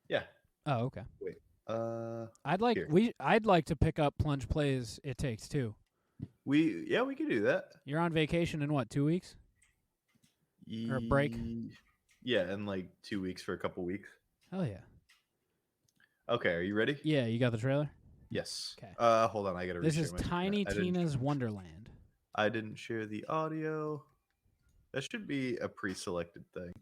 [SPEAKER 2] Yeah.
[SPEAKER 1] Oh, okay.
[SPEAKER 2] Wait.
[SPEAKER 1] I'd like to pick up Plunge Plays It Takes Two.
[SPEAKER 2] We could do that.
[SPEAKER 1] You're on vacation in what, 2 weeks? Or a break?
[SPEAKER 2] Yeah, in like 2 weeks for a couple weeks.
[SPEAKER 1] Hell yeah.
[SPEAKER 2] Okay, are you ready?
[SPEAKER 1] Yeah, you got the trailer?
[SPEAKER 2] Yes.
[SPEAKER 1] 'Kay.
[SPEAKER 2] Hold on, I gotta.
[SPEAKER 1] This
[SPEAKER 2] reshare
[SPEAKER 1] is
[SPEAKER 2] my screen.
[SPEAKER 1] Tiny Tina's Wonderland.
[SPEAKER 2] I didn't share the audio. That should be a pre-selected thing.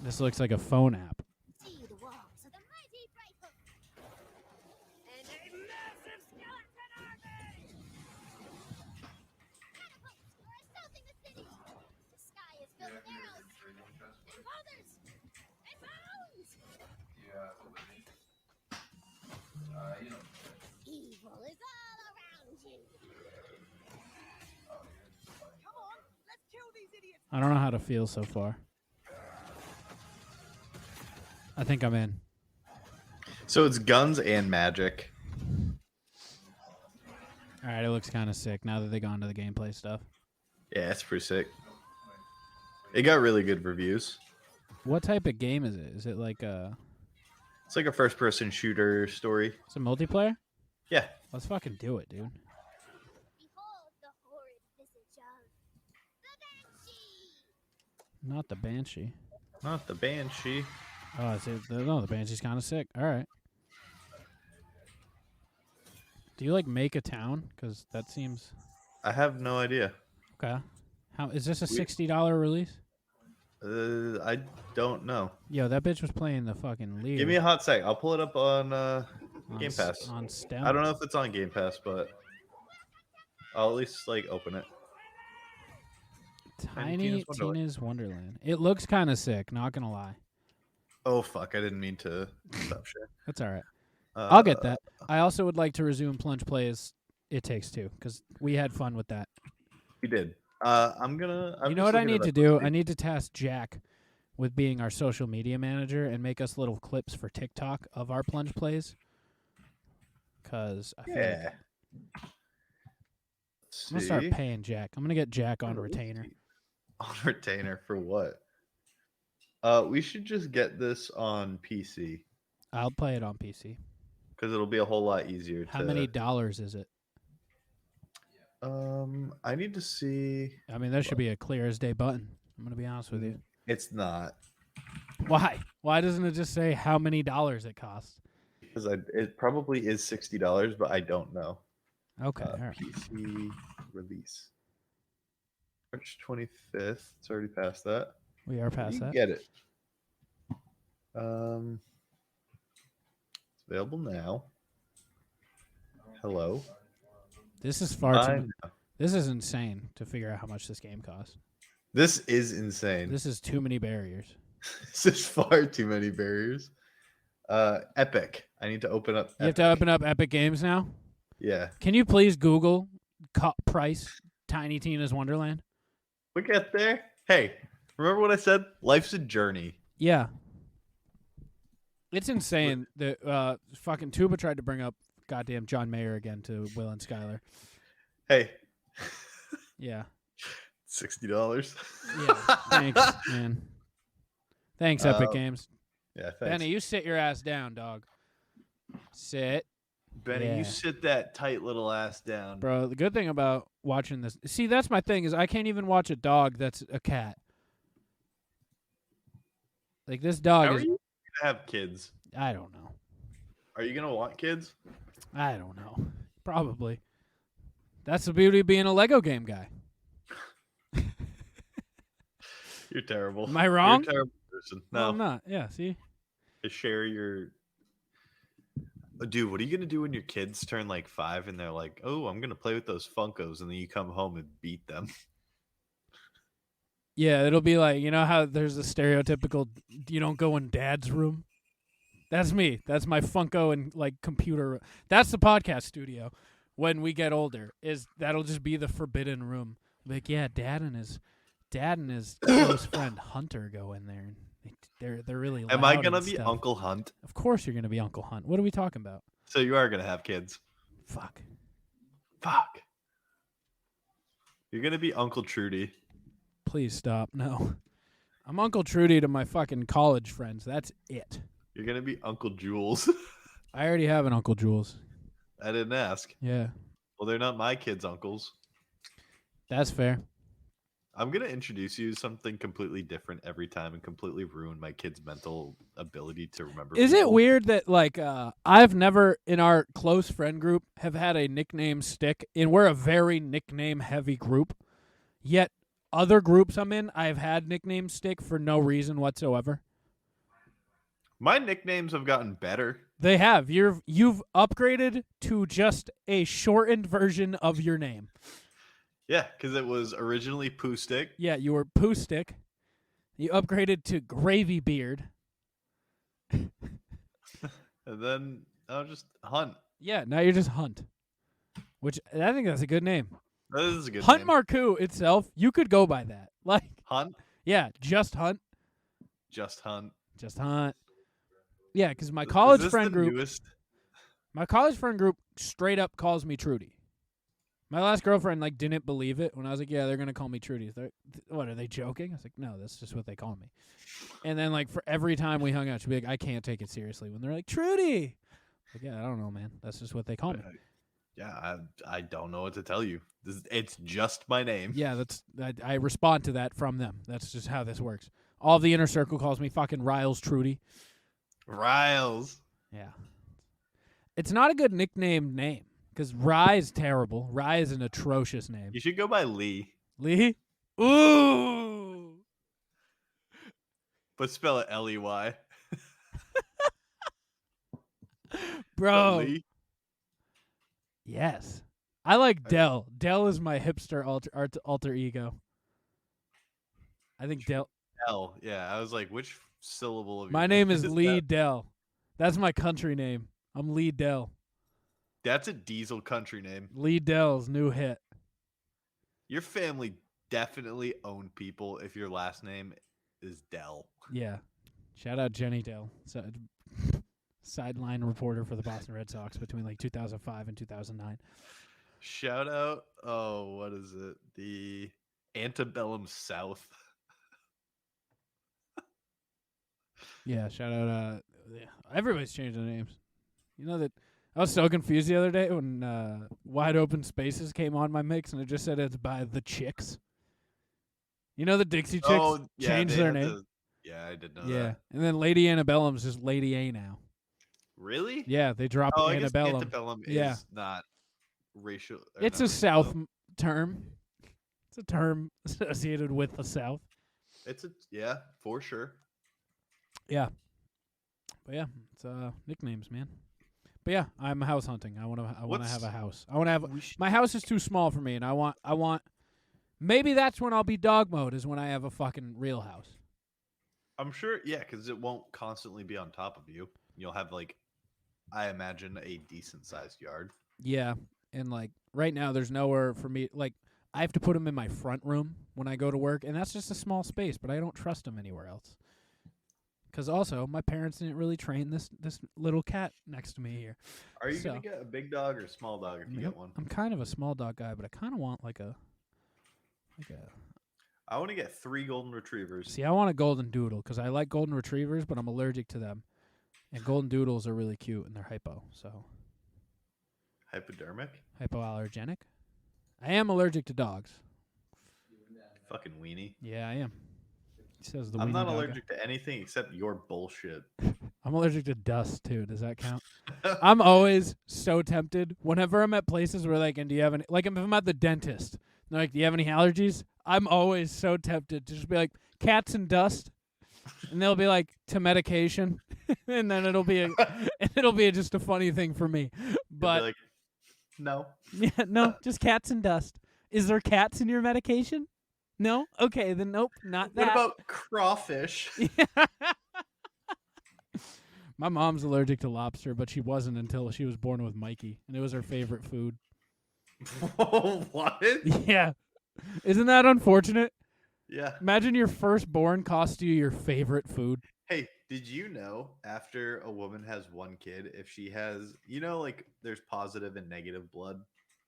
[SPEAKER 1] This looks like a phone app.
[SPEAKER 6] See the walls of the mighty bright hook. And a massive skeleton army! Catapults are assaulting the city. The sky is filled with arrows, and boulders, and bones! Evil is all around you. Come on, let's kill these idiots!
[SPEAKER 1] I don't know how to feel so far. I think I'm in.
[SPEAKER 2] So it's guns and magic.
[SPEAKER 1] All right, it looks kind of sick now that they got into the gameplay stuff.
[SPEAKER 2] Yeah, it's pretty sick. It got really good reviews.
[SPEAKER 1] What type of game is it? Is it like a...
[SPEAKER 2] It's like a first-person shooter story.
[SPEAKER 1] It's a multiplayer?
[SPEAKER 2] Yeah.
[SPEAKER 1] Let's fucking do it, dude.
[SPEAKER 6] Behold the horrid visage of the Banshee!
[SPEAKER 1] Not the Banshee.
[SPEAKER 2] Not the Banshee.
[SPEAKER 1] Oh, the Banshee's kind of sick. All right. Do you, like, make a town? Because that seems...
[SPEAKER 2] I have no idea.
[SPEAKER 1] Okay. Is this a $60 release?
[SPEAKER 2] I don't know.
[SPEAKER 1] Yo, that bitch was playing the fucking lead.
[SPEAKER 2] Give me a hot sec. I'll pull it up on Game Pass.
[SPEAKER 1] On STEM.
[SPEAKER 2] I don't know if it's on Game Pass, but I'll at least like open it.
[SPEAKER 1] Tiny Tina's Wonderland. It looks kind of sick, not going to lie.
[SPEAKER 2] Oh, fuck. I didn't mean to stop sharing.
[SPEAKER 1] That's all right. I'll get that. I also would like to resume Plunge Plays It Takes Two, because we had fun with that.
[SPEAKER 2] We did. I'm
[SPEAKER 1] you know what I need to do? I need to task Jack with being our social media manager and make us little clips for TikTok of our Plunge Plays. Because I feel like I'm going to start paying Jack. I'm going to get Jack on retainer.
[SPEAKER 2] On retainer for what? We should just get this on PC.
[SPEAKER 1] I'll play it on PC.
[SPEAKER 2] Because it'll be a whole lot easier.
[SPEAKER 1] How many dollars is it?
[SPEAKER 2] I need to see.
[SPEAKER 1] I mean, that should be a clear as day button. I'm going to be honest with you.
[SPEAKER 2] It's not.
[SPEAKER 1] Why? Why doesn't it just say how many dollars it costs?
[SPEAKER 2] Because it probably is $60, but I don't know.
[SPEAKER 1] Okay. All right.
[SPEAKER 2] PC release. March 25th. It's already past that.
[SPEAKER 1] We are past that.
[SPEAKER 2] Get it. It's available now. Hello.
[SPEAKER 1] This is far too. This is insane to figure out how much this game costs.
[SPEAKER 2] This is insane.
[SPEAKER 1] This is too many barriers.
[SPEAKER 2] This is far too many barriers. Epic. I need to open up.
[SPEAKER 1] You have to open up Epic Games now?
[SPEAKER 2] Yeah.
[SPEAKER 1] Can you please Google price Tiny Tina's Wonderland?
[SPEAKER 2] We get there. Hey, remember what I said? Life's a journey.
[SPEAKER 1] Yeah. It's insane that fucking Tuba tried to bring up goddamn John Mayer again to Will and Skylar.
[SPEAKER 2] Hey.
[SPEAKER 1] Yeah.
[SPEAKER 2] $60.
[SPEAKER 1] Yeah. Thanks, man. Thanks, Epic Games.
[SPEAKER 2] Yeah, thanks.
[SPEAKER 1] Benny, you sit your ass down, dog. Sit.
[SPEAKER 2] Benny,
[SPEAKER 1] Yeah.
[SPEAKER 2] you sit that tight little ass down.
[SPEAKER 1] Bro, the good thing about watching this... See, that's my thing, is I can't even watch a dog that's a cat. Like, this dog
[SPEAKER 2] How
[SPEAKER 1] is...
[SPEAKER 2] are you going to have kids?
[SPEAKER 1] I don't know.
[SPEAKER 2] Are you going to want kids?
[SPEAKER 1] I don't know. Probably. That's the beauty of being a Lego game guy.
[SPEAKER 2] You're terrible.
[SPEAKER 1] Am I wrong?
[SPEAKER 2] You're a terrible person.
[SPEAKER 1] No,
[SPEAKER 2] No.
[SPEAKER 1] I'm not. Yeah, see?
[SPEAKER 2] To share your... Dude, what are you going to do when your kids turn like 5 and they're like, oh, I'm going to play with those Funkos, and then you come home and beat them?
[SPEAKER 1] Yeah, it'll be like, you know how there's the stereotypical, you don't go in dad's room? That's me. That's my Funko and like computer. That's the podcast studio when we get older. That'll just be the forbidden room. Like, yeah, dad and his close friend Hunter go in there. And they're really loud.
[SPEAKER 2] Am I going to
[SPEAKER 1] and
[SPEAKER 2] be
[SPEAKER 1] stuff.
[SPEAKER 2] Uncle Hunt?
[SPEAKER 1] Of course you're going to be Uncle Hunt. What are we talking about?
[SPEAKER 2] So you are going to have kids.
[SPEAKER 1] Fuck.
[SPEAKER 2] You're going to be Uncle Trudy.
[SPEAKER 1] Please stop. No. I'm Uncle Trudy to my fucking college friends. That's it.
[SPEAKER 2] You're going to be Uncle Jules.
[SPEAKER 1] I already have an Uncle Jules.
[SPEAKER 2] I didn't ask.
[SPEAKER 1] Yeah.
[SPEAKER 2] Well, they're not my kids' uncles.
[SPEAKER 1] That's fair.
[SPEAKER 2] I'm going to introduce you to something completely different every time and completely ruin my kid's mental ability to remember.
[SPEAKER 1] Is it
[SPEAKER 2] people.
[SPEAKER 1] weird that, like, I've never, in our close friend group, have had a nickname stick, and we're a very nickname-heavy group, yet other groups I'm in, I've had nicknames stick for no reason whatsoever?
[SPEAKER 2] My nicknames have gotten better.
[SPEAKER 1] They have. You've upgraded to just a shortened version of your name.
[SPEAKER 2] Yeah, because it was originally Pooh Stick.
[SPEAKER 1] Yeah, you were Pooh Stick. You upgraded to Gravy Beard.
[SPEAKER 2] And then I'll just Hunt.
[SPEAKER 1] Yeah, now you're just Hunt. Which, I think that's a good name.
[SPEAKER 2] That is a good
[SPEAKER 1] Hunt
[SPEAKER 2] name.
[SPEAKER 1] Marcoux itself, you could go by that. Like,
[SPEAKER 2] Hunt?
[SPEAKER 1] yeah, just Hunt.
[SPEAKER 2] Just Hunt.
[SPEAKER 1] Just Hunt. Yeah, because my college
[SPEAKER 2] Is this
[SPEAKER 1] friend
[SPEAKER 2] the
[SPEAKER 1] group,
[SPEAKER 2] newest?
[SPEAKER 1] my college friend group straight up calls me Trudy. My last girlfriend like didn't believe it when I was like, "Yeah, they're gonna call me Trudy." What are they joking? I was like, "No, that's just what they call me." And then like for every time we hung out, she'd be like, "I can't take it seriously." When they're like, "Trudy," like, yeah, I don't know, man. That's just what they call me.
[SPEAKER 2] Yeah, I don't know what to tell you. It's just my name.
[SPEAKER 1] Yeah, I respond to that from them. That's just how this works. All the inner circle calls me fucking Riles Trudy.
[SPEAKER 2] Riles.
[SPEAKER 1] Yeah, it's not a good nickname name. Because Rye is terrible. Rye is an atrocious name.
[SPEAKER 2] You should go by Lee.
[SPEAKER 1] Lee? Ooh!
[SPEAKER 2] But spell it Ley.
[SPEAKER 1] Bro.
[SPEAKER 2] Lee.
[SPEAKER 1] Yes. I like Dell. Dell is my hipster alter ego. I think Dell.
[SPEAKER 2] L. Yeah, I was like, which syllable of
[SPEAKER 1] My
[SPEAKER 2] your
[SPEAKER 1] name is
[SPEAKER 2] that?
[SPEAKER 1] Lee Dell. That's my country name. I'm Lee Dell.
[SPEAKER 2] That's a diesel country name.
[SPEAKER 1] Lee Dell's new hit.
[SPEAKER 2] Your family definitely owned people if your last name is Dell.
[SPEAKER 1] Yeah. Shout out Jenny Dell. Sideline reporter for the Boston Red Sox between like 2005 and 2009.
[SPEAKER 2] Shout out, what is it? The Antebellum South.
[SPEAKER 1] Yeah, shout out. Everybody's changed their names. You know that I was so confused the other day when Wide Open Spaces came on my mix and it just said it's by the Chicks. You know the Dixie Chicks changed their name?
[SPEAKER 2] Yeah, I did know
[SPEAKER 1] Yeah,
[SPEAKER 2] that.
[SPEAKER 1] and then Lady Antebellum's just Lady A now.
[SPEAKER 2] Really?
[SPEAKER 1] Yeah, they dropped
[SPEAKER 2] Oh, I guess
[SPEAKER 1] Antebellum.
[SPEAKER 2] Antebellum
[SPEAKER 1] Yeah.
[SPEAKER 2] is not racial. or
[SPEAKER 1] It's
[SPEAKER 2] not
[SPEAKER 1] a
[SPEAKER 2] racial,
[SPEAKER 1] South
[SPEAKER 2] though.
[SPEAKER 1] term. It's a term associated with the South.
[SPEAKER 2] Yeah, for sure.
[SPEAKER 1] Yeah. But yeah, it's nicknames, man. But yeah, I'm house hunting. I want to have a house. I want to have
[SPEAKER 2] We should-
[SPEAKER 1] my house is too small for me, and I want Maybe that's when I'll be dog mode, is when I have a fucking real house.
[SPEAKER 2] I'm sure, yeah, because it won't constantly be on top of you. You'll have, like, I imagine, a decent-sized yard.
[SPEAKER 1] Yeah, and like right now there's nowhere for me. Like I have to put him in my front room when I go to work, and that's just a small space, but I don't trust him anywhere else. Because also, my parents didn't really train this little cat next to me here.
[SPEAKER 2] Are you going to get a big dog or small dog if you get one?
[SPEAKER 1] I'm kind of a small dog guy, but I kind of want like a...
[SPEAKER 2] I want to get 3 golden retrievers.
[SPEAKER 1] See, I want a golden doodle because I like golden retrievers, but I'm allergic to them. And golden doodles are really cute, and they're hypo, so...
[SPEAKER 2] Hypodermic?
[SPEAKER 1] Hypoallergenic. I am allergic to dogs.
[SPEAKER 2] Fucking weenie.
[SPEAKER 1] Yeah, I am. He says the
[SPEAKER 2] I'm
[SPEAKER 1] weenie
[SPEAKER 2] not
[SPEAKER 1] dog
[SPEAKER 2] allergic to anything except your bullshit.
[SPEAKER 1] I'm allergic to dust too. Does that count? I'm always so tempted whenever I'm at places where like, and do you have any? Like, if I'm at the dentist, they're like, do you have any allergies? I'm always so tempted to just be like, cats and dust, and they'll be like, to medication, and then it'll be just a funny thing for me. But
[SPEAKER 2] like, no.
[SPEAKER 1] Yeah, no, just cats and dust. Is there cats in your medication? No? Okay, then nope, not that.
[SPEAKER 2] What about crawfish?
[SPEAKER 1] My mom's allergic to lobster, but she wasn't until she was born with Mikey, and it was her favorite food.
[SPEAKER 2] What?
[SPEAKER 1] Yeah. Isn't that unfortunate?
[SPEAKER 2] Yeah.
[SPEAKER 1] Imagine your firstborn cost you your favorite food.
[SPEAKER 2] Hey, did you know after a woman has one kid, if she has, like there's positive and negative blood,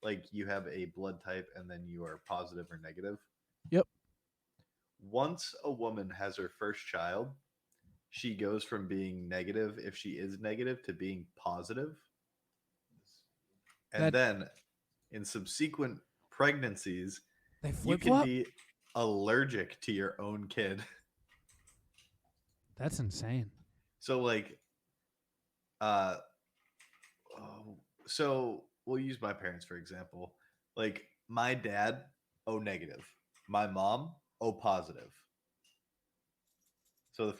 [SPEAKER 2] like you have a blood type and then you are positive or negative?
[SPEAKER 1] Yep.
[SPEAKER 2] Once a woman has her first child, she goes from being negative, if she is negative, to being positive. And then in subsequent pregnancies, you can be allergic to your own kid.
[SPEAKER 1] That's insane.
[SPEAKER 2] So like, so we'll use my parents for example. Like my dad, O negative. My mom, O positive. So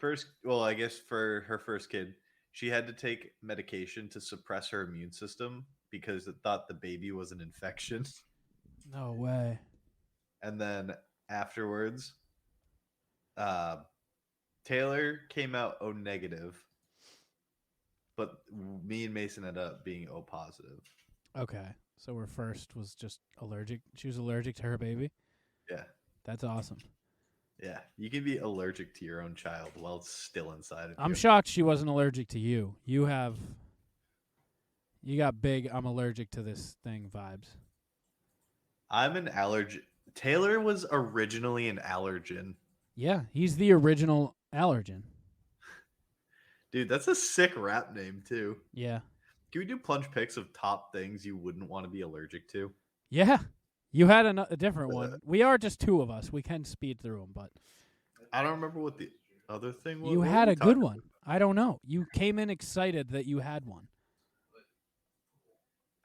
[SPEAKER 2] I guess for her first kid, she had to take medication to suppress her immune system because it thought the baby was an infection.
[SPEAKER 1] No way.
[SPEAKER 2] And then afterwards, Taylor came out O negative, but me and Mason ended up being O positive.
[SPEAKER 1] Okay. So her first was just allergic. She was allergic to her baby?
[SPEAKER 2] Yeah.
[SPEAKER 1] That's awesome.
[SPEAKER 2] Yeah. You can be allergic to your own child while it's still inside of you.
[SPEAKER 1] I'm shocked she wasn't allergic to you. You got big I'm allergic to this thing vibes.
[SPEAKER 2] I'm an allergen. Taylor was originally an allergen.
[SPEAKER 1] Yeah, he's the original allergen.
[SPEAKER 2] Dude, that's a sick rap name, too.
[SPEAKER 1] Yeah.
[SPEAKER 2] Can we do plunge picks of top things you wouldn't want to be allergic to?
[SPEAKER 1] Yeah. You had a different one. We are just two of us. We can speed through them, but...
[SPEAKER 2] I don't remember what the other thing was.
[SPEAKER 1] You had a good one. I don't know. You came in excited that you had one.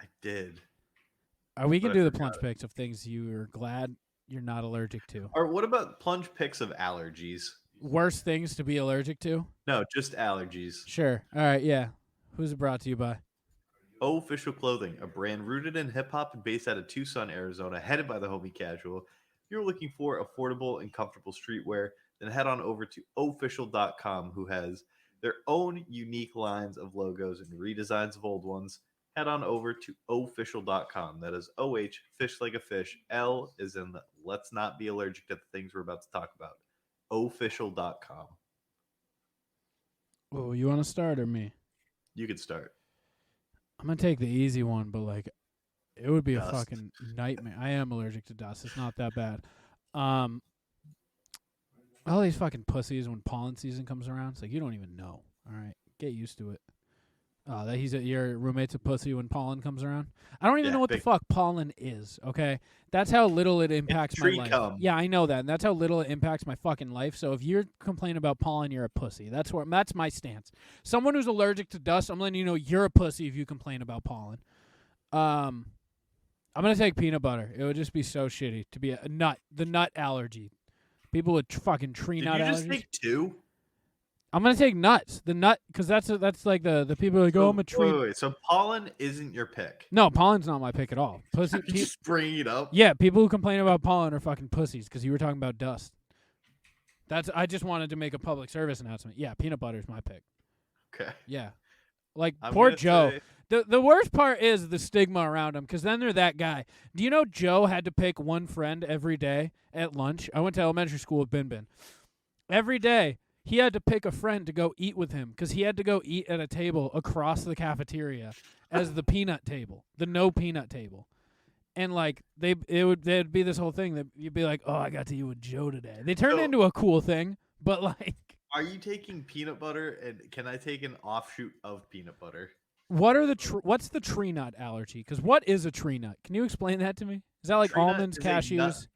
[SPEAKER 2] I did.
[SPEAKER 1] We can do the plunge picks of things you're glad you're not allergic to.
[SPEAKER 2] Or what about plunge picks of allergies?
[SPEAKER 1] Worst things to be allergic to?
[SPEAKER 2] No, just allergies.
[SPEAKER 1] Sure. All right, yeah. Who's it brought to you by?
[SPEAKER 2] Official Clothing, a brand rooted in hip-hop and based out of Tucson, Arizona, headed by the homie Casual. If you're looking for affordable and comfortable streetwear, then head on over to official.com, who has their own unique lines of logos and redesigns of old ones. Head on over to official.com. That is OH, fish like a fish. L is in the let's not be allergic to the things we're about to talk about. Official.com.
[SPEAKER 1] Oh, you want to start or me?
[SPEAKER 2] You can start.
[SPEAKER 1] I'm going to take the easy one, but like it would be
[SPEAKER 2] Dust.
[SPEAKER 1] a fucking nightmare. I am allergic to dust. It's not that bad. All these fucking pussies when pollen season comes around, it's like you don't even know. All right, get used to it. That your roommate's a pussy when pollen comes around. I don't even know what the fuck pollen is. Okay, that's how little it impacts my life.
[SPEAKER 2] Cum.
[SPEAKER 1] Yeah, I know that. And that's how little it impacts my fucking life. So if you're complaining about pollen, you're a pussy. That's my stance. Someone who's allergic to dust, I'm letting you know you're a pussy if you complain about pollen. I'm gonna take peanut butter. It would just be so shitty to be the nut allergy. People with fucking tree nut allergies.
[SPEAKER 2] Did you just take two?
[SPEAKER 1] I'm gonna take nuts. The nut, because that's like the people like, oh, I'm a tree.
[SPEAKER 2] Wait. So pollen isn't your pick.
[SPEAKER 1] No, pollen's not my pick at all. Pussy.
[SPEAKER 2] I'm just bringing it up.
[SPEAKER 1] Yeah, people who complain about pollen are fucking pussies because you were talking about dust. I just wanted to make a public service announcement. Yeah, peanut butter's my pick.
[SPEAKER 2] Okay.
[SPEAKER 1] Yeah. Like,
[SPEAKER 2] I'm
[SPEAKER 1] poor
[SPEAKER 2] gonna
[SPEAKER 1] Joe.
[SPEAKER 2] say-
[SPEAKER 1] The worst part is the stigma around him, because then they're that guy. Do you know Joe had to pick one friend every day at lunch? I went to elementary school with Bin Bin. Every day, he had to pick a friend to go eat with him, because he had to go eat at a table across the cafeteria as the peanut table, the no peanut table. And, like, there'd be this whole thing that you'd be like, oh, I got to eat with Joe today. They turned
[SPEAKER 2] So-
[SPEAKER 1] into a cool thing, but, like,
[SPEAKER 2] Are you taking peanut butter, and can I take an offshoot of peanut butter?
[SPEAKER 1] what's the tree nut allergy? Because what is a tree nut? Can you explain that to me? Is that like
[SPEAKER 2] Tree nut
[SPEAKER 1] almonds,
[SPEAKER 2] is a nut.
[SPEAKER 1] cashews?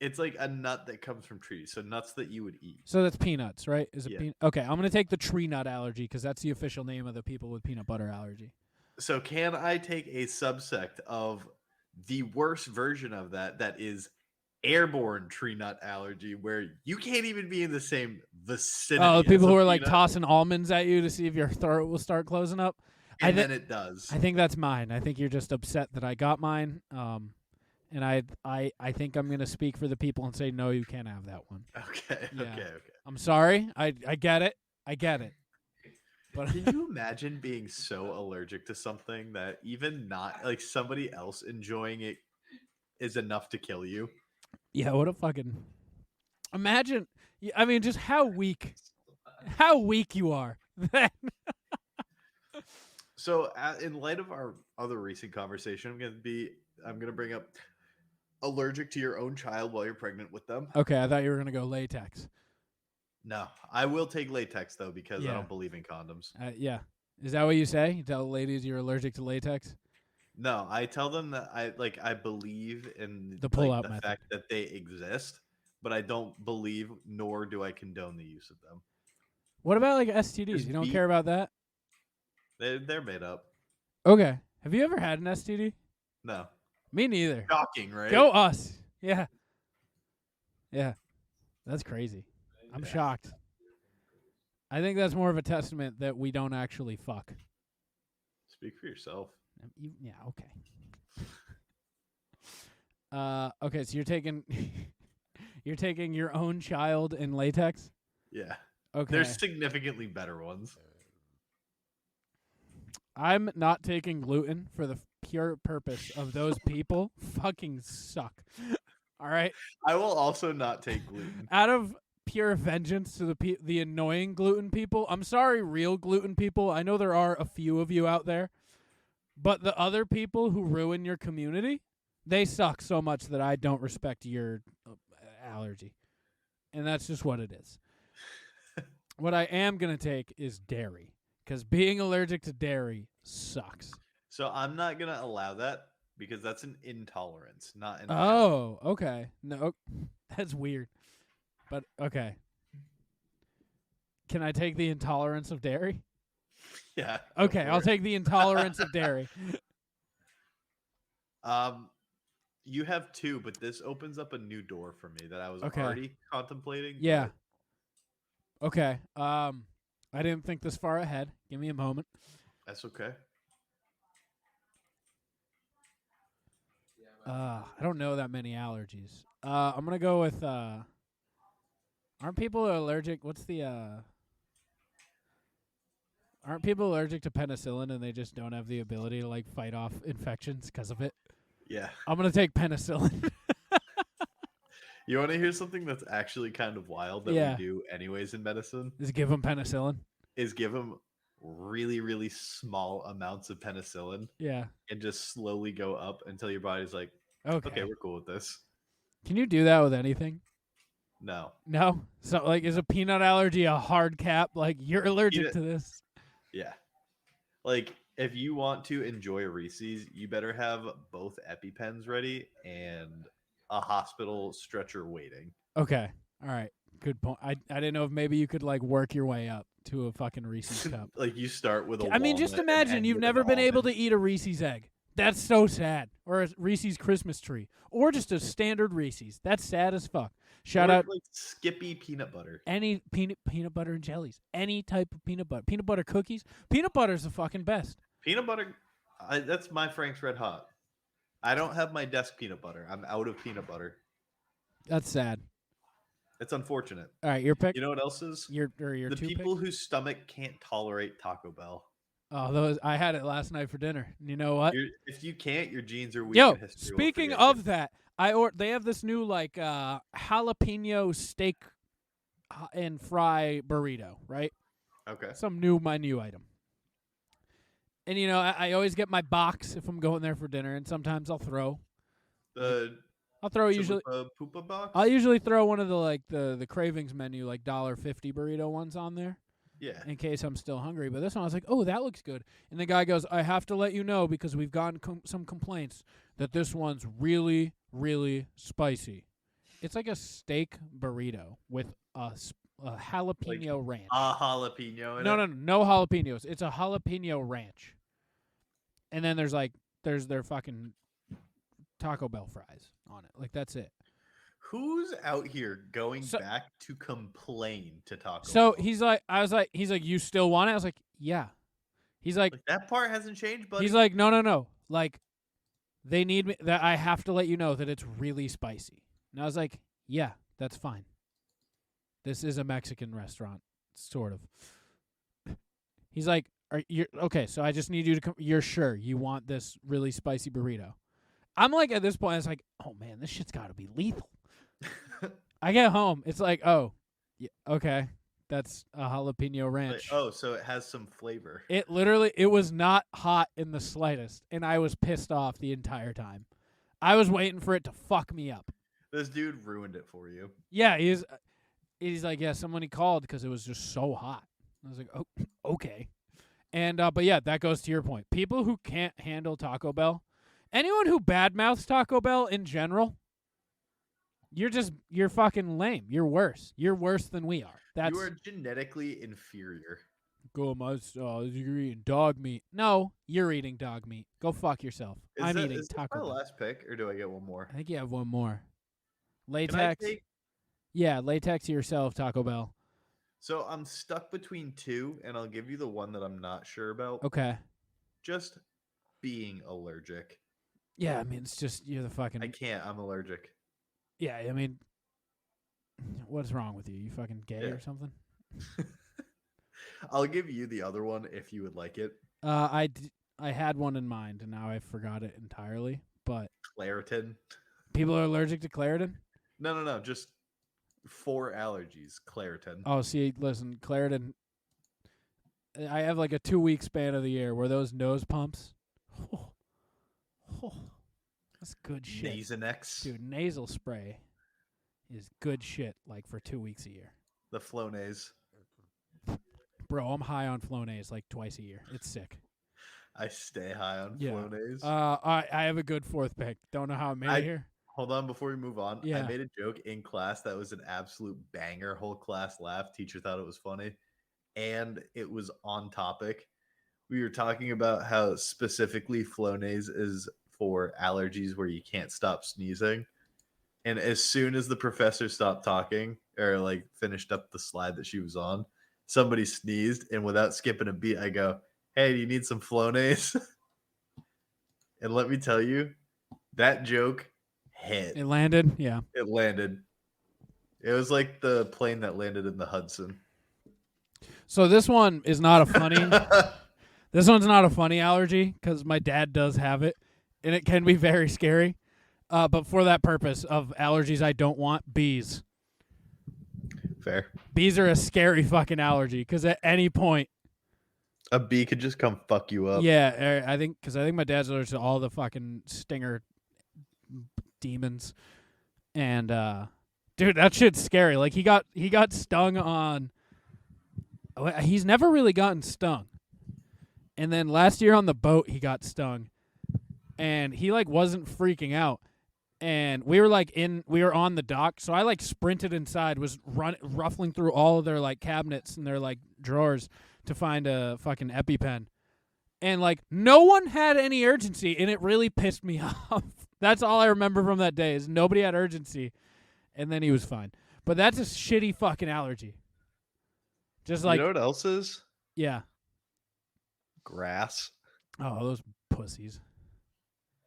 [SPEAKER 2] It's like a nut that comes from trees, so nuts that you would eat.
[SPEAKER 1] So that's peanuts, right? Is it
[SPEAKER 2] Yeah.
[SPEAKER 1] Okay, I'm gonna take the tree nut allergy because that's the official name of the people with peanut butter allergy.
[SPEAKER 2] So can I take a subsect of the worst version of that is airborne tree nut allergy, where you can't even be in the same vicinity?
[SPEAKER 1] Oh, the
[SPEAKER 2] as
[SPEAKER 1] people
[SPEAKER 2] a
[SPEAKER 1] who are like
[SPEAKER 2] peanut,
[SPEAKER 1] tossing almonds at you to see if your throat will start closing up.
[SPEAKER 2] and then it does.
[SPEAKER 1] I think that's mine. I think you're just upset that I got mine. And I think I'm gonna speak for the people and say no, you can't have that one.
[SPEAKER 2] Okay,
[SPEAKER 1] Yeah.
[SPEAKER 2] okay.
[SPEAKER 1] I'm sorry. I get it. I get it. But
[SPEAKER 2] Can you imagine being so allergic to something that even not like somebody else enjoying it is enough to kill you?
[SPEAKER 1] yeah, what a fucking imagine. I mean, just how weak you are.
[SPEAKER 2] So, in light of our other recent conversation, I'm gonna bring up allergic to your own child while you're pregnant with them.
[SPEAKER 1] Okay, I thought you were gonna go latex.
[SPEAKER 2] No, I will take latex though because
[SPEAKER 1] Yeah.
[SPEAKER 2] I don't believe in condoms.
[SPEAKER 1] Yeah, is that what you say? You tell ladies you're allergic to latex?
[SPEAKER 2] No, I tell them that I believe in
[SPEAKER 1] The pull-out
[SPEAKER 2] the
[SPEAKER 1] method.
[SPEAKER 2] fact that they exist, but I don't believe nor do I condone the use of them.
[SPEAKER 1] What about like STDs?
[SPEAKER 2] Just
[SPEAKER 1] You don't
[SPEAKER 2] be-
[SPEAKER 1] care about that?
[SPEAKER 2] They're made up.
[SPEAKER 1] Okay. Have you ever had an STD?
[SPEAKER 2] No,
[SPEAKER 1] Me neither.
[SPEAKER 2] shocking, right?
[SPEAKER 1] Go us. Yeah. Yeah. That's crazy. I'm
[SPEAKER 2] Yeah.
[SPEAKER 1] shocked. I think that's more of a testament that we don't actually fuck.
[SPEAKER 2] Speak for yourself.
[SPEAKER 1] Yeah, okay. Okay, so you're taking you're taking your own child in latex?
[SPEAKER 2] Yeah,
[SPEAKER 1] Okay.
[SPEAKER 2] there's significantly better ones.
[SPEAKER 1] I'm not taking gluten for the pure purpose of those people fucking suck. All right?
[SPEAKER 2] I will also not take gluten.
[SPEAKER 1] Out of pure vengeance to the annoying gluten people. I'm sorry, real gluten people. I know there are a few of you out there. But the other people who ruin your community, they suck so much that I don't respect your allergy. And that's just what it is. What I am going to take is dairy. Because being allergic to dairy sucks.
[SPEAKER 2] So I'm not gonna allow that because that's an intolerance, not an.
[SPEAKER 1] Oh, okay. No, that's weird. But, okay. Can I take the intolerance of dairy?
[SPEAKER 2] Yeah. go
[SPEAKER 1] Okay,
[SPEAKER 2] for
[SPEAKER 1] I'll
[SPEAKER 2] it.
[SPEAKER 1] take the intolerance of dairy.
[SPEAKER 2] You have two, but this opens up a new door for me that I was
[SPEAKER 1] Okay.
[SPEAKER 2] already contemplating.
[SPEAKER 1] Yeah. Okay. I didn't think this far ahead. Give me a moment.
[SPEAKER 2] but that's okay.
[SPEAKER 1] I don't know that many allergies. I'm gonna go with. Aren't people allergic? Aren't people allergic to penicillin and they just don't have the ability to like fight off infections because of it?
[SPEAKER 2] Yeah.
[SPEAKER 1] I'm gonna take penicillin.
[SPEAKER 2] You want to hear something that's actually kind of wild that
[SPEAKER 1] Yeah.
[SPEAKER 2] we do anyways in medicine?
[SPEAKER 1] Just give them penicillin.
[SPEAKER 2] Is give them really, really small amounts of penicillin
[SPEAKER 1] Yeah.
[SPEAKER 2] and just slowly go up until your body's like,
[SPEAKER 1] Okay.
[SPEAKER 2] okay, we're cool with this.
[SPEAKER 1] Can you do that with anything?
[SPEAKER 2] No.
[SPEAKER 1] No. So like, is a peanut allergy a hard cap? Like you're allergic
[SPEAKER 2] Peanut-
[SPEAKER 1] to this?
[SPEAKER 2] Yeah. Like, if you want to enjoy a Reese's, you better have both EpiPens ready and a hospital stretcher waiting.
[SPEAKER 1] Okay. All right. Good point. I didn't know if maybe you could like work your way up to a fucking Reese's cup.
[SPEAKER 2] Like, you start with a
[SPEAKER 1] I mean, just
[SPEAKER 2] walnut and
[SPEAKER 1] imagine
[SPEAKER 2] end
[SPEAKER 1] you've
[SPEAKER 2] with
[SPEAKER 1] never
[SPEAKER 2] an
[SPEAKER 1] been able to
[SPEAKER 2] almond.
[SPEAKER 1] eat a Reese's egg. That's so sad. Or a Reese's Christmas tree. Or just a standard Reese's. That's sad as fuck. Shout
[SPEAKER 2] Or
[SPEAKER 1] out
[SPEAKER 2] like Skippy peanut butter.
[SPEAKER 1] any peanut butter and jellies. Any type of peanut butter. Peanut butter cookies. Peanut butter's the fucking best.
[SPEAKER 2] Peanut butter, that's my Frank's Red Hot. I don't have my desk peanut butter. I'm out of peanut butter.
[SPEAKER 1] That's sad.
[SPEAKER 2] It's unfortunate.
[SPEAKER 1] All right, your pick.
[SPEAKER 2] You know what else is?
[SPEAKER 1] Your
[SPEAKER 2] The
[SPEAKER 1] two
[SPEAKER 2] people
[SPEAKER 1] picks?
[SPEAKER 2] whose stomach can't tolerate Taco Bell.
[SPEAKER 1] Oh, those I had it last night for dinner. And you know what?
[SPEAKER 2] If you can't, your genes are weak.
[SPEAKER 1] Yo,
[SPEAKER 2] and history will
[SPEAKER 1] speaking
[SPEAKER 2] forget
[SPEAKER 1] of
[SPEAKER 2] you.
[SPEAKER 1] that, they have this new like jalapeno steak and fry burrito, right?
[SPEAKER 2] Okay.
[SPEAKER 1] Some new menu item. And you know, I always get my box if I'm going there for dinner, and sometimes I'll throw usually.
[SPEAKER 2] Poopa box?
[SPEAKER 1] I'll usually throw one of the like the cravings menu like $1.50 burrito ones on there.
[SPEAKER 2] Yeah.
[SPEAKER 1] In case I'm still hungry. But this one I was like, oh, that looks good. And the guy goes, I have to let you know because we've gotten some complaints that this one's really, really spicy. It's like a steak burrito with a jalapeno ranch.
[SPEAKER 2] A jalapeno in
[SPEAKER 1] No
[SPEAKER 2] it?
[SPEAKER 1] jalapenos. It's a jalapeno ranch. And then there's their fucking Taco Bell fries on it. Like, that's it.
[SPEAKER 2] Who's out here going
[SPEAKER 1] So-
[SPEAKER 2] back to complain to Taco
[SPEAKER 1] So
[SPEAKER 2] Bell?
[SPEAKER 1] he's like, you still want it? I was like, yeah. He's like,
[SPEAKER 2] Like, that part hasn't changed, buddy.
[SPEAKER 1] he's like, no. Like, they need me. That I have to let you know that it's really spicy. And I was like, yeah, that's fine. This is a Mexican restaurant, sort of. He's like, you're okay? So I just need you to come. You're sure you want this really spicy burrito? I'm like, at this point, I was like, oh man, this shit's got to be lethal. I get home, it's like, oh, yeah, okay, that's a jalapeno
[SPEAKER 2] Like,
[SPEAKER 1] ranch.
[SPEAKER 2] oh, so it has some flavor.
[SPEAKER 1] It was not hot in the slightest, and I was pissed off the entire time. I was waiting for it to fuck me up.
[SPEAKER 2] This dude ruined it for you.
[SPEAKER 1] Yeah, he's like, yeah, somebody called because it was just so hot. I was like, oh, okay. And but yeah, that goes to your point. People who can't handle Taco Bell, anyone who badmouths Taco Bell in general, you're fucking lame. You're worse. You're worse than we are. That's
[SPEAKER 2] You are genetically inferior.
[SPEAKER 1] go you're eating dog meat. No, you're eating dog meat. Go fuck yourself. I'm eating
[SPEAKER 2] is this
[SPEAKER 1] Taco
[SPEAKER 2] my
[SPEAKER 1] Bell.
[SPEAKER 2] last pick, or do I get one more?
[SPEAKER 1] I think you have one more.
[SPEAKER 2] Can I
[SPEAKER 1] Latex.
[SPEAKER 2] take-
[SPEAKER 1] Yeah, latex yourself, Taco Bell.
[SPEAKER 2] So I'm stuck between two, and I'll give you the one that I'm not sure about.
[SPEAKER 1] Okay.
[SPEAKER 2] Just being allergic.
[SPEAKER 1] Yeah, I mean, it's just you're the fucking.
[SPEAKER 2] I can't. I'm allergic.
[SPEAKER 1] Yeah, I mean, what's wrong with you? You fucking gay
[SPEAKER 2] Yeah.
[SPEAKER 1] or something?
[SPEAKER 2] I'll give you the other one if you would like it.
[SPEAKER 1] I had one in mind, and now I forgot it entirely. But
[SPEAKER 2] Claritin.
[SPEAKER 1] people are allergic to Claritin.
[SPEAKER 2] No. Just for allergies. Claritin.
[SPEAKER 1] Oh, see, listen, Claritin. I have like a 2-week span of the year where those nose pumps. That's good shit.
[SPEAKER 2] Nasonex.
[SPEAKER 1] Dude, nasal spray is good shit, like for 2 weeks a year.
[SPEAKER 2] The Flonase.
[SPEAKER 1] Bro, I'm high on Flonase like twice a year. It's sick.
[SPEAKER 2] I stay high on
[SPEAKER 1] Yeah.
[SPEAKER 2] Flonase.
[SPEAKER 1] I have a good fourth pick. Don't know how I made it here.
[SPEAKER 2] Hold on before we move on.
[SPEAKER 1] Yeah.
[SPEAKER 2] I made a joke in class that was an absolute banger. Whole class laughed. Teacher thought it was funny. And it was on topic. We were talking about how specifically Flonase is for allergies where you can't stop sneezing. And as soon as the professor stopped talking or like finished up the slide that she was on, somebody sneezed. And without skipping a beat, I go, hey, do you need some Flonase? And let me tell you, that joke hit.
[SPEAKER 1] It landed. Yeah.
[SPEAKER 2] It landed. It was like the plane that landed in the Hudson.
[SPEAKER 1] So this one is not a funny. This one's not a funny allergy because my dad does have it, and it can be very scary. But for that purpose of allergies I don't want, bees.
[SPEAKER 2] Fair.
[SPEAKER 1] Bees are a scary fucking allergy because at any point,
[SPEAKER 2] A bee could just come fuck you up.
[SPEAKER 1] yeah, I think my dad's allergic to all the fucking stinger demons, and dude, that shit's scary. Like he got stung on. He's never really gotten stung, and then last year on the boat he got stung, and he like wasn't freaking out. And we were on the dock, so I like sprinted inside, was ruffling through all of their like cabinets and their like drawers to find a fucking EpiPen. And, like, no one had any urgency, and it really pissed me off. That's all I remember from that day is nobody had urgency, and then he was fine. But that's a shitty fucking allergy. Just like,
[SPEAKER 2] you know what else is?
[SPEAKER 1] yeah.
[SPEAKER 2] Grass.
[SPEAKER 1] Oh, those pussies.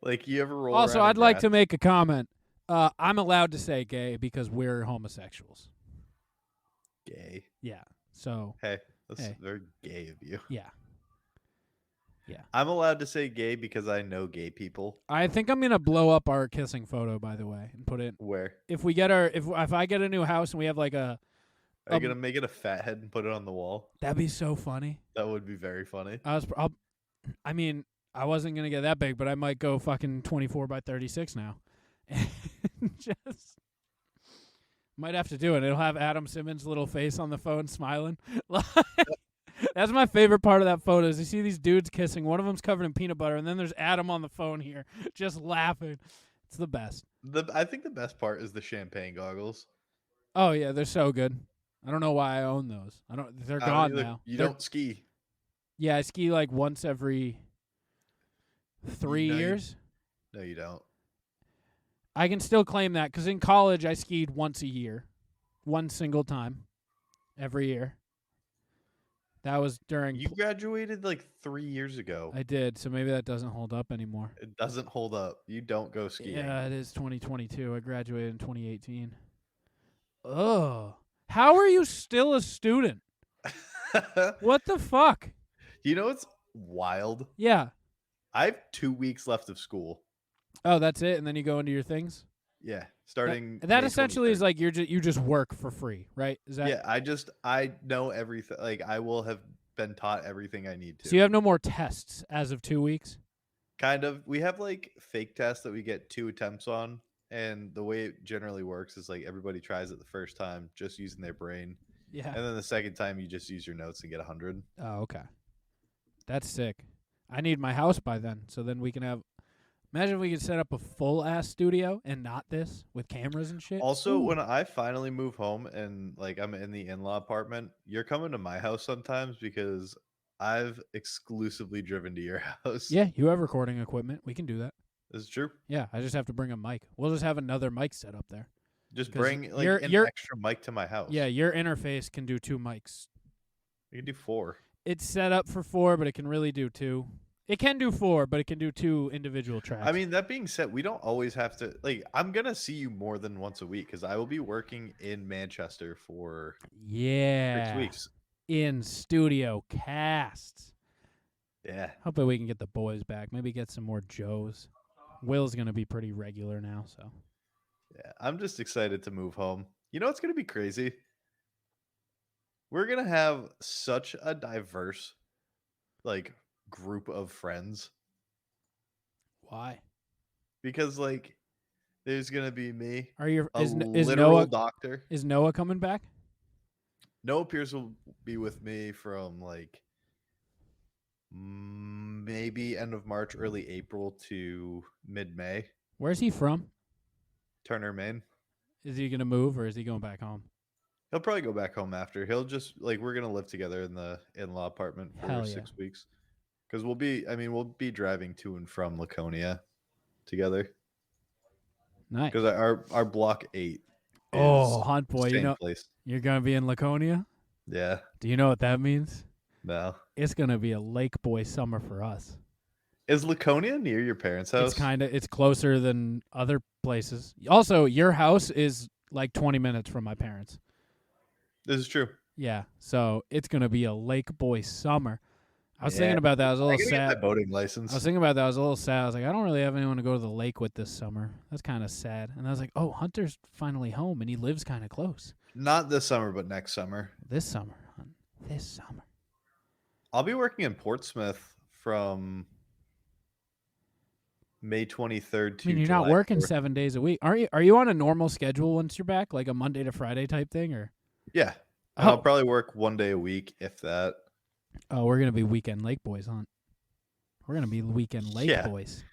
[SPEAKER 2] Like, you ever roll
[SPEAKER 1] Also,
[SPEAKER 2] around in
[SPEAKER 1] I'd like to
[SPEAKER 2] grass?
[SPEAKER 1] make a comment. I'm allowed to say gay because we're homosexuals.
[SPEAKER 2] Gay.
[SPEAKER 1] Yeah. So,
[SPEAKER 2] Hey, that's
[SPEAKER 1] Hey.
[SPEAKER 2] very gay of you.
[SPEAKER 1] yeah.
[SPEAKER 2] I'm allowed to say gay because I know gay people.
[SPEAKER 1] I think I'm going to blow up our kissing photo, by the way, and put it.
[SPEAKER 2] Where?
[SPEAKER 1] If we get if I get a new house and we have like a.
[SPEAKER 2] Are you going to make it a fat head and put it on the wall?
[SPEAKER 1] That'd be so funny.
[SPEAKER 2] That would be very funny.
[SPEAKER 1] I mean, I wasn't going to get that big, but I might go fucking 24 by 36 now. And just. Might have to do it. It'll have Adam Simmons' little face on the phone smiling. That's my favorite part of that photo is you see these dudes kissing. One of them's covered in peanut butter, and then there's Adam on the phone here just laughing. It's the best.
[SPEAKER 2] I think the best part is the champagne goggles.
[SPEAKER 1] Oh, yeah, they're so good. I don't know why I own those. They're gone now.
[SPEAKER 2] You
[SPEAKER 1] They're-
[SPEAKER 2] don't ski.
[SPEAKER 1] Yeah, I ski like once every 3 years.
[SPEAKER 2] No, you don't.
[SPEAKER 1] I can still claim that because in college I skied once a year. One single time. Every year. That was during...
[SPEAKER 2] You graduated like 3 years ago.
[SPEAKER 1] I did, so maybe that doesn't hold up anymore.
[SPEAKER 2] It doesn't hold up. You don't go skiing.
[SPEAKER 1] Yeah, it is 2022. I graduated in 2018. Oh. How are you still a student? What the fuck?
[SPEAKER 2] You know what's wild?
[SPEAKER 1] Yeah.
[SPEAKER 2] I have 2 weeks left of school.
[SPEAKER 1] Oh, that's it? And then you go into your things?
[SPEAKER 2] Yeah, starting.
[SPEAKER 1] That
[SPEAKER 2] May
[SPEAKER 1] essentially
[SPEAKER 2] 23rd.
[SPEAKER 1] is like you just work for free, right? Is that
[SPEAKER 2] Yeah, I know everything. Like, I will have been taught everything I need to.
[SPEAKER 1] So you have no more tests as of 2 weeks?
[SPEAKER 2] Kind of. We have like fake tests that we get 2 attempts on, and the way it generally works is like everybody tries it the first time just using their brain,
[SPEAKER 1] Yeah.
[SPEAKER 2] and then the second time you just use your notes and get 100.
[SPEAKER 1] Oh, okay. That's sick. I need my house by then, so then we can have... Imagine if we could set up a full-ass studio and not this, with cameras and shit.
[SPEAKER 2] Also,
[SPEAKER 1] Ooh.
[SPEAKER 2] when I finally move home and like I'm in the in-law apartment, you're coming to my house sometimes because I've exclusively driven to your house.
[SPEAKER 1] Yeah, you have recording equipment. We can do that.
[SPEAKER 2] This is true.
[SPEAKER 1] Yeah, I just have to bring a mic. We'll just have another mic set up there.
[SPEAKER 2] Just
[SPEAKER 1] 'Cause
[SPEAKER 2] bring like
[SPEAKER 1] you're-
[SPEAKER 2] an
[SPEAKER 1] you're-
[SPEAKER 2] extra mic to my house.
[SPEAKER 1] Yeah, your interface can do 2 mics.
[SPEAKER 2] You can do 4.
[SPEAKER 1] It's set up for 4, but it can really do 2. It can do 4, but it can do 2 individual tracks.
[SPEAKER 2] I mean, that being said, we don't always have to like. I'm gonna see you more than once a week because I will be working in Manchester for
[SPEAKER 1] yeah,
[SPEAKER 2] 6 weeks.
[SPEAKER 1] in studio casts.
[SPEAKER 2] Yeah,
[SPEAKER 1] Hopefully we can get the boys back. Maybe get some more Joes. Will's gonna be pretty regular now, so
[SPEAKER 2] yeah. I'm just excited to move home. You know, it's gonna be crazy. We're gonna have such a diverse, like, group of friends
[SPEAKER 1] why?
[SPEAKER 2] because like there's gonna be me,
[SPEAKER 1] Are you
[SPEAKER 2] a
[SPEAKER 1] is
[SPEAKER 2] literal
[SPEAKER 1] Noah
[SPEAKER 2] doctor.
[SPEAKER 1] is Noah coming back?
[SPEAKER 2] Noah Pierce will be with me from like maybe end of March, early April to mid-May.
[SPEAKER 1] Where's he from?
[SPEAKER 2] Turner, Maine.
[SPEAKER 1] Is he gonna move or is he going back home?
[SPEAKER 2] He'll probably go back home after. He'll just like we're gonna live together in the in-law apartment for
[SPEAKER 1] Hell yeah.
[SPEAKER 2] 6 weeks because we'll be driving to and from Laconia together
[SPEAKER 1] Nice.
[SPEAKER 2] because our block 8.
[SPEAKER 1] Oh,
[SPEAKER 2] is
[SPEAKER 1] Hunt Boy, you
[SPEAKER 2] same
[SPEAKER 1] know
[SPEAKER 2] place.
[SPEAKER 1] you're gonna be in Laconia.
[SPEAKER 2] Yeah,
[SPEAKER 1] Do you know what that means?
[SPEAKER 2] no.
[SPEAKER 1] It's gonna be a LakeBois summer for us.
[SPEAKER 2] Is Laconia near your parents' house?
[SPEAKER 1] It's closer than other places. Also, your house is like 20 minutes from my parents.
[SPEAKER 2] This is true.
[SPEAKER 1] Yeah, so it's gonna be a LakeBois summer. I was thinking
[SPEAKER 2] Yeah.
[SPEAKER 1] about that. I was a
[SPEAKER 2] I
[SPEAKER 1] little
[SPEAKER 2] gotta get my
[SPEAKER 1] sad.
[SPEAKER 2] boating license.
[SPEAKER 1] I was thinking about that. I was a little sad. I was like, I don't really have anyone to go to the lake with this summer. That's kind of sad. And I was like, oh, Hunter's finally home, and he lives kind of close.
[SPEAKER 2] Not this summer, but next summer.
[SPEAKER 1] This summer, Hunt. This summer.
[SPEAKER 2] I'll be working in Portsmouth from May 23rd to
[SPEAKER 1] I mean, you're
[SPEAKER 2] July
[SPEAKER 1] not working
[SPEAKER 2] 4th.
[SPEAKER 1] 7 days a week. Are you? Are you on a normal schedule once you're back, like a Monday to Friday type thing, or?
[SPEAKER 2] Yeah. And I'll
[SPEAKER 1] Oh,
[SPEAKER 2] probably work 1 day a week, if that.
[SPEAKER 1] oh, we're gonna be weekend Lake Boys, Hunt. We're gonna be weekend Lake
[SPEAKER 2] Yeah.
[SPEAKER 1] Boys.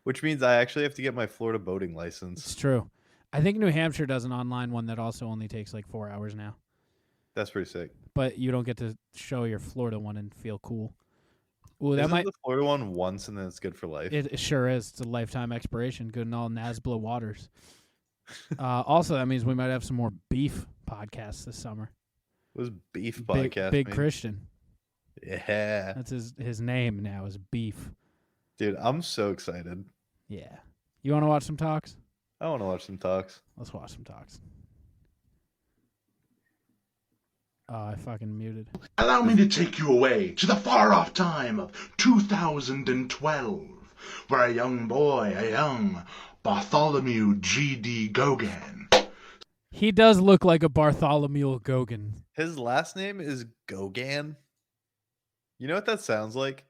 [SPEAKER 2] Which means I actually have to get my Florida boating
[SPEAKER 1] It's
[SPEAKER 2] license.
[SPEAKER 1] true. I think New Hampshire does an online one that also only takes like 4 hours now.
[SPEAKER 2] That's pretty sick.
[SPEAKER 1] But you don't get to show your Florida one and feel cool. Ooh, that
[SPEAKER 2] Isn't
[SPEAKER 1] might.
[SPEAKER 2] the Florida one once and then it's good for life?
[SPEAKER 1] It sure is. It's a lifetime expiration. Good in all NASBLA waters. Also, that means we might have some more beef podcasts this summer.
[SPEAKER 2] What does beef podcast
[SPEAKER 1] Big
[SPEAKER 2] mean?
[SPEAKER 1] Christian.
[SPEAKER 2] Yeah.
[SPEAKER 1] That's his name now is Beef.
[SPEAKER 2] Dude, I'm so excited.
[SPEAKER 1] Yeah. You want to watch some talks?
[SPEAKER 2] I want to watch some talks.
[SPEAKER 1] Let's watch some talks. Oh, I fucking muted.
[SPEAKER 7] Allow me to take you away to the far-off time of 2012, where a young boy, a young Bartholomew G.D. Gauguin.
[SPEAKER 1] He does look like a Bartholomew Gauguin.
[SPEAKER 2] His last name is Gauguin. You know what that sounds like?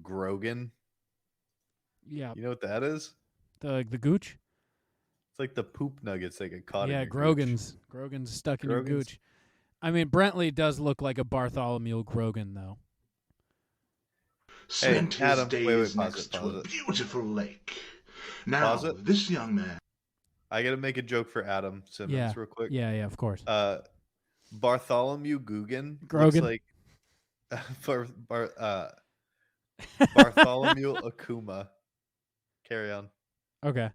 [SPEAKER 2] Grogan.
[SPEAKER 1] Yeah.
[SPEAKER 2] You know what that is?
[SPEAKER 1] The gooch?
[SPEAKER 2] It's like the poop nuggets they get caught in.
[SPEAKER 1] Yeah,
[SPEAKER 2] your
[SPEAKER 1] Grogan's. Grogan's stuck in your
[SPEAKER 2] Grogan's.
[SPEAKER 1] gooch. I mean, Brentley does look like a Bartholomew Grogan, though.
[SPEAKER 7] Spent his
[SPEAKER 2] Adam,
[SPEAKER 7] days
[SPEAKER 2] wait,
[SPEAKER 7] next
[SPEAKER 2] pause
[SPEAKER 7] to a
[SPEAKER 2] it.
[SPEAKER 7] beautiful lake. Now,
[SPEAKER 2] Pause it.
[SPEAKER 7] this young man.
[SPEAKER 2] I gotta make a joke for Adam Simmons
[SPEAKER 1] Yeah.
[SPEAKER 2] real quick.
[SPEAKER 1] Yeah, of course.
[SPEAKER 2] Bartholomew Guggen
[SPEAKER 1] Grogan.
[SPEAKER 2] looks like Bartholomew Akuma. Carry on.
[SPEAKER 1] Okay.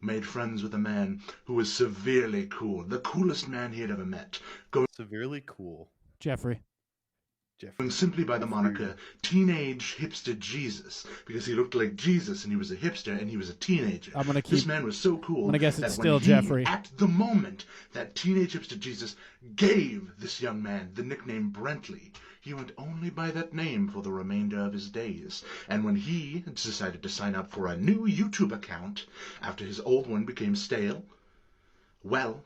[SPEAKER 7] Made friends with a man who was severely cool, the coolest man he had ever met, going
[SPEAKER 2] Severely cool.
[SPEAKER 1] Jeffrey.
[SPEAKER 7] simply by the moniker Teenage Hipster Jesus, because he looked like Jesus and he was a hipster and he was a teenager.
[SPEAKER 1] I'm gonna
[SPEAKER 7] This
[SPEAKER 1] keep-
[SPEAKER 7] man was so cool
[SPEAKER 1] I'm gonna guess
[SPEAKER 7] that
[SPEAKER 1] it's
[SPEAKER 7] when
[SPEAKER 1] still
[SPEAKER 7] he,
[SPEAKER 1] Jeffrey.
[SPEAKER 7] at the moment that Teenage Hipster Jesus gave this young man the nickname Brentley, he went only by that name for the remainder of his days. And when he decided to sign up for a new YouTube account after his old one became stale, well,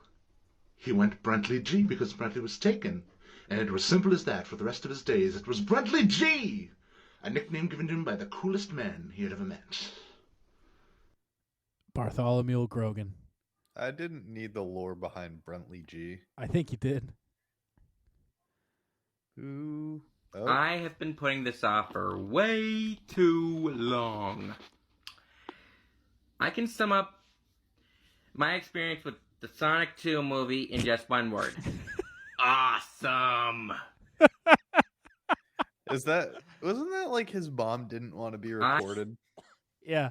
[SPEAKER 7] he went Brentley G because Brentley was taken. And it was simple as that for the rest of his days. It was Brentley G, a nickname given to him by the coolest man he had ever met.
[SPEAKER 1] Bartholomew Grogan.
[SPEAKER 2] I didn't need the lore behind Brentley G.
[SPEAKER 1] I think you did.
[SPEAKER 2] Who? Oh,
[SPEAKER 8] I have been putting this off for way too long. I can sum up my experience with the Sonic 2 movie in just one word. Awesome!
[SPEAKER 2] wasn't that like his mom didn't want to be recorded?
[SPEAKER 1] Yeah.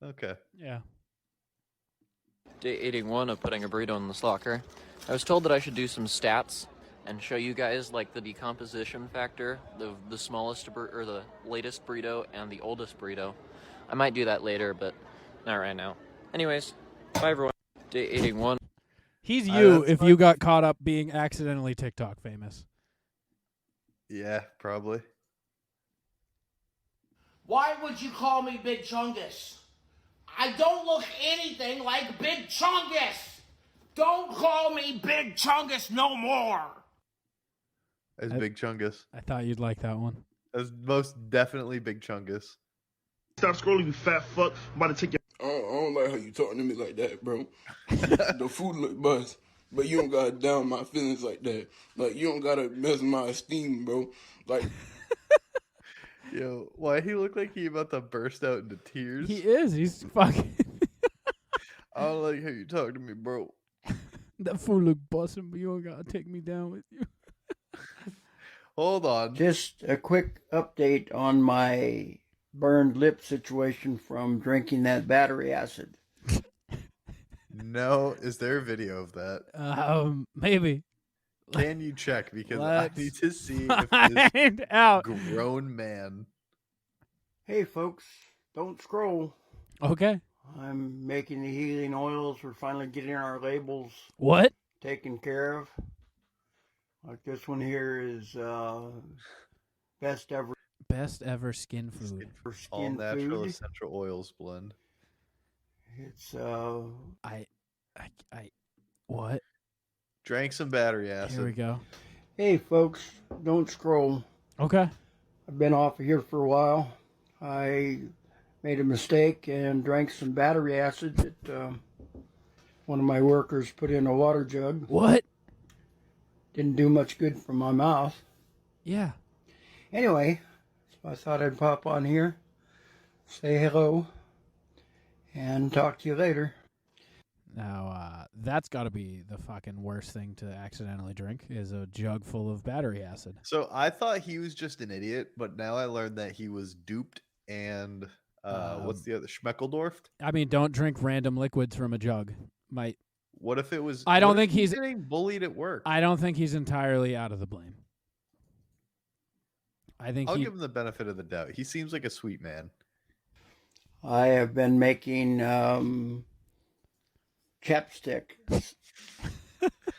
[SPEAKER 2] Okay.
[SPEAKER 1] Yeah.
[SPEAKER 9] Day 81 of putting a burrito in this locker. I was told that I should do some stats and show you guys like the decomposition factor, the smallest or the latest burrito and the oldest burrito. I might do that later, but not right now. Anyways, bye everyone. Day 81.
[SPEAKER 1] He's you
[SPEAKER 2] that's
[SPEAKER 1] if
[SPEAKER 2] fine.
[SPEAKER 1] you got caught up being accidentally TikTok famous.
[SPEAKER 2] Yeah, probably.
[SPEAKER 10] Why would you call me Big Chungus? I don't look anything like Big Chungus! Don't call me Big Chungus no more!
[SPEAKER 2] As Big Chungus.
[SPEAKER 1] I thought you'd like that one.
[SPEAKER 2] As most definitely Big Chungus.
[SPEAKER 11] Stop scrolling, you fat fuck. I'm about to take your... I don't like how you talking to me like that, bro. The food look buzz, but you don't gotta down my feelings like that. Like, you don't gotta mess my esteem, bro. Like...
[SPEAKER 2] Yo, why he look like he about to burst out into tears?
[SPEAKER 1] He is. He's fucking.
[SPEAKER 2] I don't like how you talk to me, bro.
[SPEAKER 1] That fool look bussin', but you don't gotta take me down with you.
[SPEAKER 2] Hold on.
[SPEAKER 12] Just a quick update on my burned lip situation from drinking that battery acid.
[SPEAKER 2] No, is there a video of that?
[SPEAKER 1] Maybe.
[SPEAKER 2] Can you check? Because
[SPEAKER 1] Let's
[SPEAKER 2] I need to see
[SPEAKER 1] find
[SPEAKER 2] if this
[SPEAKER 1] out.
[SPEAKER 2] grown man.
[SPEAKER 12] Hey folks, don't scroll.
[SPEAKER 1] Okay.
[SPEAKER 12] I'm making the healing oils. We're finally getting our labels
[SPEAKER 1] What?
[SPEAKER 12] taken care of. Like this one here is best ever
[SPEAKER 1] Best ever skin food.
[SPEAKER 12] for
[SPEAKER 2] All
[SPEAKER 12] skin
[SPEAKER 2] natural
[SPEAKER 12] food.
[SPEAKER 2] essential oils blend.
[SPEAKER 12] It's
[SPEAKER 1] I what?
[SPEAKER 2] Drank some battery acid.
[SPEAKER 1] Here we go.
[SPEAKER 12] hey folks, don't scroll.
[SPEAKER 1] Okay.
[SPEAKER 12] I've been off of here for a while. I made a mistake and drank some battery acid that one of my workers put in a water jug.
[SPEAKER 1] What?
[SPEAKER 12] Didn't do much good for my mouth.
[SPEAKER 1] Yeah.
[SPEAKER 12] Anyway, so I thought I'd pop on here, say hello, and talk to you later.
[SPEAKER 1] Now, that's got to be the fucking worst thing to accidentally drink is a jug full of battery acid.
[SPEAKER 2] So I thought he was just an idiot, but now I learned that he was duped and what's the other? Schmeckeldorfed?
[SPEAKER 1] I mean, don't drink random liquids from a jug.
[SPEAKER 2] What if it was?
[SPEAKER 1] I don't
[SPEAKER 2] what if
[SPEAKER 1] think he's
[SPEAKER 2] getting bullied at work.
[SPEAKER 1] I don't think he's entirely out of the blame. I think
[SPEAKER 2] I'll give him the benefit of the doubt. He seems like a sweet man.
[SPEAKER 12] I have been making chapstick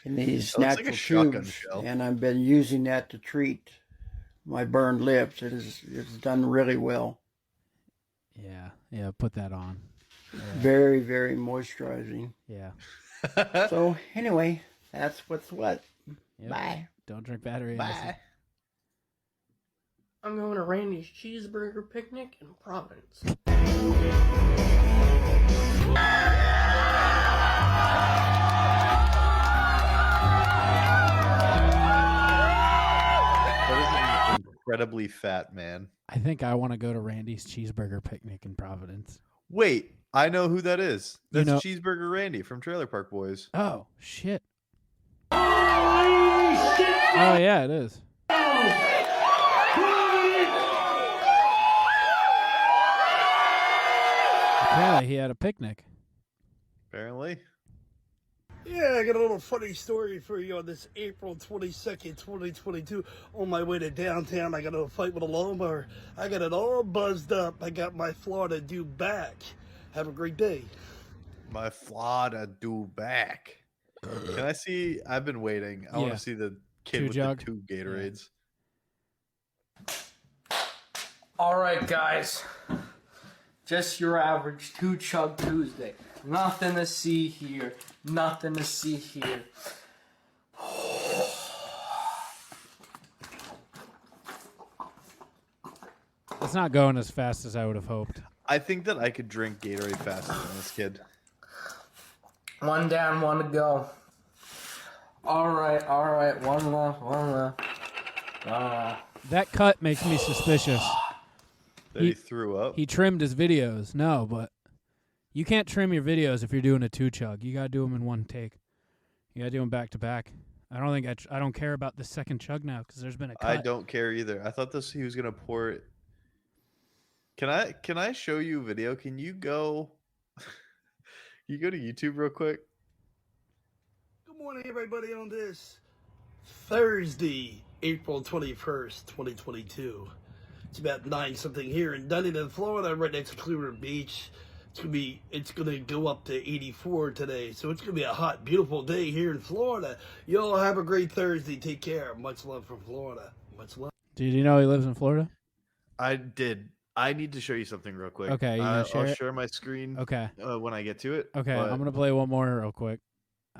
[SPEAKER 12] in these natural tubes, and I've been using that to treat my burned lips. It's done really well.
[SPEAKER 1] Yeah, put that on. Yeah.
[SPEAKER 12] Very, very moisturizing.
[SPEAKER 1] Yeah.
[SPEAKER 12] So anyway, that's what's what.
[SPEAKER 1] Yep.
[SPEAKER 12] Bye.
[SPEAKER 1] Don't drink battery acid.
[SPEAKER 13] I'm going to Randy's Cheeseburger Picnic in Providence.
[SPEAKER 2] That is an incredibly fat man.
[SPEAKER 1] I think I want to go to Randy's Cheeseburger Picnic in Providence.
[SPEAKER 2] Wait, I know who that is. That's
[SPEAKER 1] You know-
[SPEAKER 2] Cheeseburger Randy from Trailer Park Boys.
[SPEAKER 1] Oh, shit. Oh, yeah, it is. Apparently, he had a picnic.
[SPEAKER 2] Apparently.
[SPEAKER 14] Yeah, I got a little funny story for you on this April 22nd, 2022. On my way to downtown, I got into a fight with a lawnmower. I got it all buzzed up. I got my Florida due back. Have a great day.
[SPEAKER 2] My Florida due back. Can I see? I've been waiting. I want
[SPEAKER 1] Yeah.
[SPEAKER 2] to see the kid
[SPEAKER 1] Two
[SPEAKER 2] with
[SPEAKER 1] jug?
[SPEAKER 2] the 2 Gatorades.
[SPEAKER 13] All right, guys. Just your average 2-chug Tuesday. Nothing to see here. Nothing to see here.
[SPEAKER 1] It's not going as fast as I would have hoped.
[SPEAKER 2] I think that I could drink Gatorade faster than this kid.
[SPEAKER 13] One down, one to go. All right. One left.
[SPEAKER 1] That cut makes me suspicious.
[SPEAKER 2] That he threw up?
[SPEAKER 1] He trimmed his videos. No, but you can't trim your videos if you're doing a 2-chug. You got to do them in one take. You got to do them back to back. I don't think I don't care about the second chug now because there's been a cut.
[SPEAKER 2] I don't care either. I thought he was gonna pour it. Can I show you a video? Can you go? You go to YouTube real quick.
[SPEAKER 14] Good morning, everybody, on this Thursday, April 21st, 2022. It's about 9-something here in Dunedin, Florida, right next to Clearwater Beach. It's gonna go up to 84 today, so it's gonna be a hot, beautiful day here in Florida. Y'all have a great Thursday. Take care. Much love from Florida. Much love.
[SPEAKER 1] Did you know he lives in Florida?
[SPEAKER 2] I did. I need to show you something real quick.
[SPEAKER 1] Okay, you gonna share
[SPEAKER 2] I'll
[SPEAKER 1] it?
[SPEAKER 2] share my screen.
[SPEAKER 1] Okay.
[SPEAKER 2] When I get to it.
[SPEAKER 1] Okay,
[SPEAKER 2] but-
[SPEAKER 1] I'm going to play one more real quick.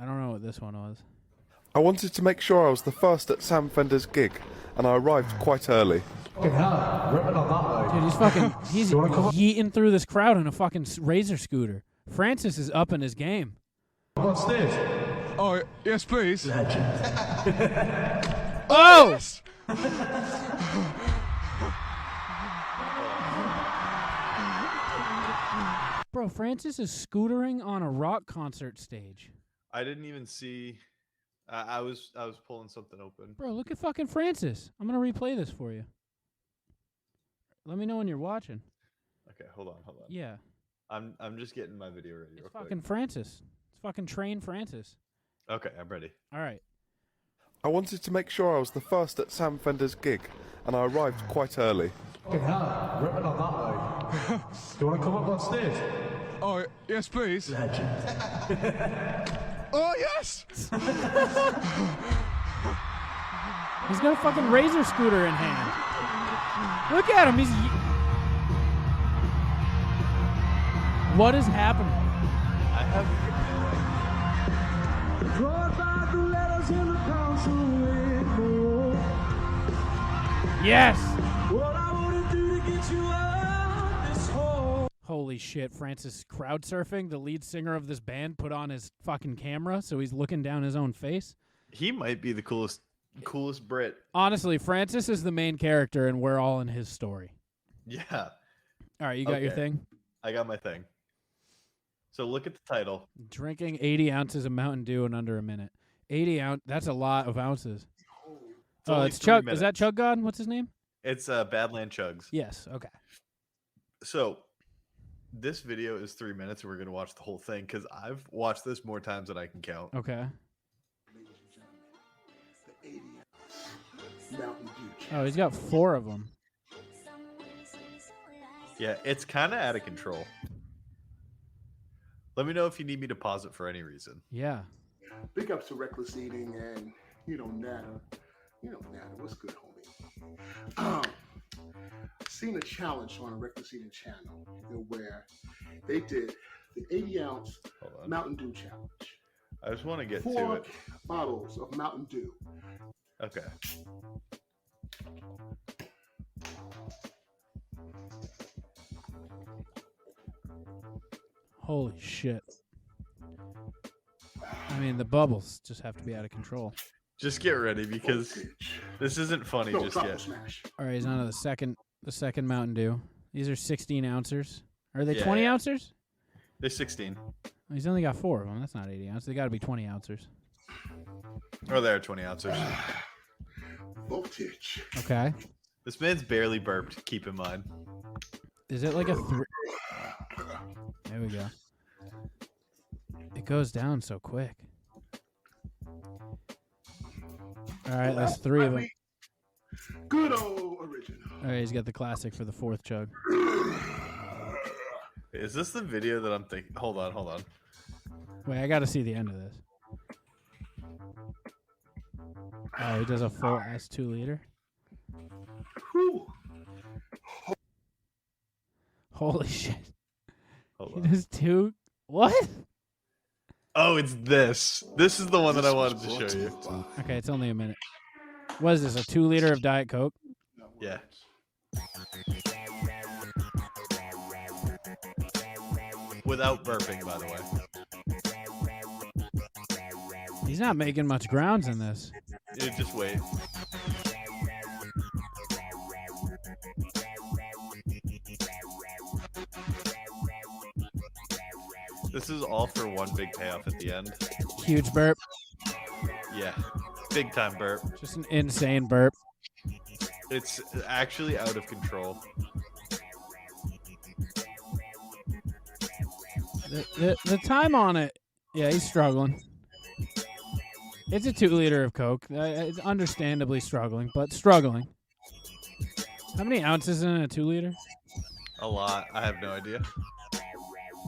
[SPEAKER 1] I don't know what this one was.
[SPEAKER 15] I wanted to make sure I was the first at Sam Fender's gig, and I arrived quite early.
[SPEAKER 1] Dude, he's yeeting through this crowd in a fucking Razor scooter. Francis is up in his game.
[SPEAKER 16] What's this? Oh, yes, please.
[SPEAKER 1] Oh! Bro, Francis is scootering on a rock concert stage.
[SPEAKER 2] I didn't even see. I was pulling something open.
[SPEAKER 1] Bro, look at fucking Francis. I'm gonna replay this for you. Let me know when you're watching.
[SPEAKER 2] Okay, hold on.
[SPEAKER 1] Yeah.
[SPEAKER 2] I'm just getting my video ready. Real
[SPEAKER 1] Fucking Francis. It's fucking train Francis.
[SPEAKER 2] Okay, I'm ready.
[SPEAKER 1] All right.
[SPEAKER 15] I wanted to make sure I was the first at Sam Fender's gig, and I arrived quite early.
[SPEAKER 16] Do you want to come up on stage? Oh, yes, please. Oh, yes!
[SPEAKER 1] He's got a fucking Razor scooter in hand. Look at him. What is happening?
[SPEAKER 2] I have.
[SPEAKER 1] Yes. Holy shit, Francis crowd surfing, the lead singer of this band, put on his fucking camera so he's looking down his own face.
[SPEAKER 2] He might be the coolest Brit.
[SPEAKER 1] Honestly, Francis is the main character and we're all in his story.
[SPEAKER 2] Yeah.
[SPEAKER 1] All right, you got your thing?
[SPEAKER 2] I got my thing. So look at the title.
[SPEAKER 1] Drinking 80 ounces of Mountain Dew in under a minute. 80 ounce. That's a lot of ounces. Oh,
[SPEAKER 2] only
[SPEAKER 1] it's
[SPEAKER 2] 3
[SPEAKER 1] Chug.
[SPEAKER 2] minutes.
[SPEAKER 1] Is that Chug God? What's his name?
[SPEAKER 2] It's Badland Chugs.
[SPEAKER 1] Yes. Okay.
[SPEAKER 2] So this video is 3 minutes, and we're going to watch the whole thing because I've watched this more times than I can count.
[SPEAKER 1] Okay.
[SPEAKER 11] Mountain Dew.
[SPEAKER 1] Oh, he's got 4 of them.
[SPEAKER 2] Yeah, it's kind of out of control. Let me know if you need me to pause it for any reason.
[SPEAKER 1] Yeah.
[SPEAKER 11] Big ups to reckless eating and, Nana. Nana, what's good, homie? Seen a challenge on a reckless eating channel where they did the 80-ounce Mountain Dew challenge.
[SPEAKER 2] I just want to get
[SPEAKER 11] 4
[SPEAKER 2] to it.
[SPEAKER 11] bottles of Mountain Dew.
[SPEAKER 2] Okay.
[SPEAKER 1] Holy shit. I mean, the bubbles just have to be out of control.
[SPEAKER 2] Just get ready because this isn't funny just yet.
[SPEAKER 1] All right, he's on to the second Mountain Dew. These are 16 ounces. Are they
[SPEAKER 2] Yeah,
[SPEAKER 1] 20
[SPEAKER 2] yeah.
[SPEAKER 1] ounces?
[SPEAKER 2] They're 16.
[SPEAKER 1] He's only got 4 of them. That's not 80 ounces. They got to be 20 ounces.
[SPEAKER 2] Oh, there are 20 ounces.
[SPEAKER 11] Voltage.
[SPEAKER 1] Okay.
[SPEAKER 2] This man's barely burped, keep in mind.
[SPEAKER 1] Is it like a 3? There we go. It goes down so quick. All right, that's 3 of them.
[SPEAKER 11] Good old original.
[SPEAKER 1] All right, he's got the classic for the 4th chug.
[SPEAKER 2] Is this the video that I'm thinking? Hold on.
[SPEAKER 1] Wait, I got to see the end of this. Oh, he does a full ass 2 liter. Holy shit. He does 2. What?
[SPEAKER 2] Oh, it's this. This is the one that I wanted to show you.
[SPEAKER 1] Okay, it's only a minute. What is this, a 2 liter of Diet Coke?
[SPEAKER 2] Yeah. Without burping, by the way.
[SPEAKER 1] He's not making much grounds in this.
[SPEAKER 2] Yeah, just wait. This is all for one big payoff at the end.
[SPEAKER 1] Huge burp.
[SPEAKER 2] Yeah. Big time burp.
[SPEAKER 1] Just an insane burp.
[SPEAKER 2] It's actually out of control.
[SPEAKER 1] The time on it, yeah, he's struggling. It's a 2 liter of Coke. It's understandably struggling, but struggling. How many ounces in a 2 liter?
[SPEAKER 2] A lot. I have no idea.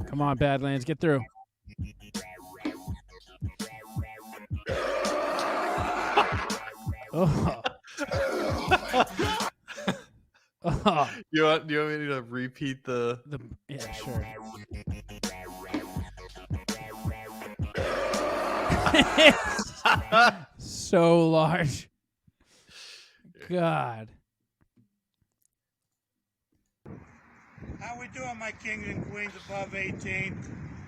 [SPEAKER 1] Come on, Badlands, get through. Oh. Oh.
[SPEAKER 2] You want me to repeat the
[SPEAKER 1] yeah, sure. So large. God.
[SPEAKER 17] How we doing, my kings and queens above 18?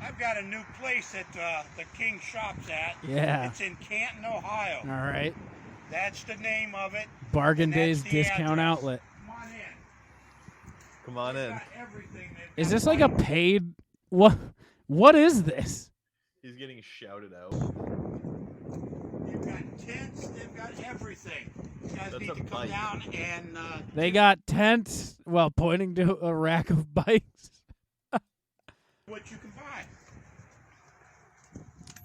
[SPEAKER 17] I've got a new place that the King shops at.
[SPEAKER 1] Yeah.
[SPEAKER 17] It's in Canton, Ohio.
[SPEAKER 1] All right.
[SPEAKER 17] That's the name of it.
[SPEAKER 1] Bargain
[SPEAKER 17] and that's
[SPEAKER 1] Days
[SPEAKER 17] the
[SPEAKER 1] discount
[SPEAKER 17] address.
[SPEAKER 1] outlet.
[SPEAKER 2] Come on in.
[SPEAKER 1] Is this like a paid? What is this?
[SPEAKER 2] He's getting shouted out.
[SPEAKER 17] They've got tents. They've got everything. You guys
[SPEAKER 2] That's
[SPEAKER 17] need
[SPEAKER 2] a
[SPEAKER 17] to come
[SPEAKER 2] bike.
[SPEAKER 17] down and
[SPEAKER 1] They got tents while pointing to a rack of bikes.
[SPEAKER 17] what you can buy.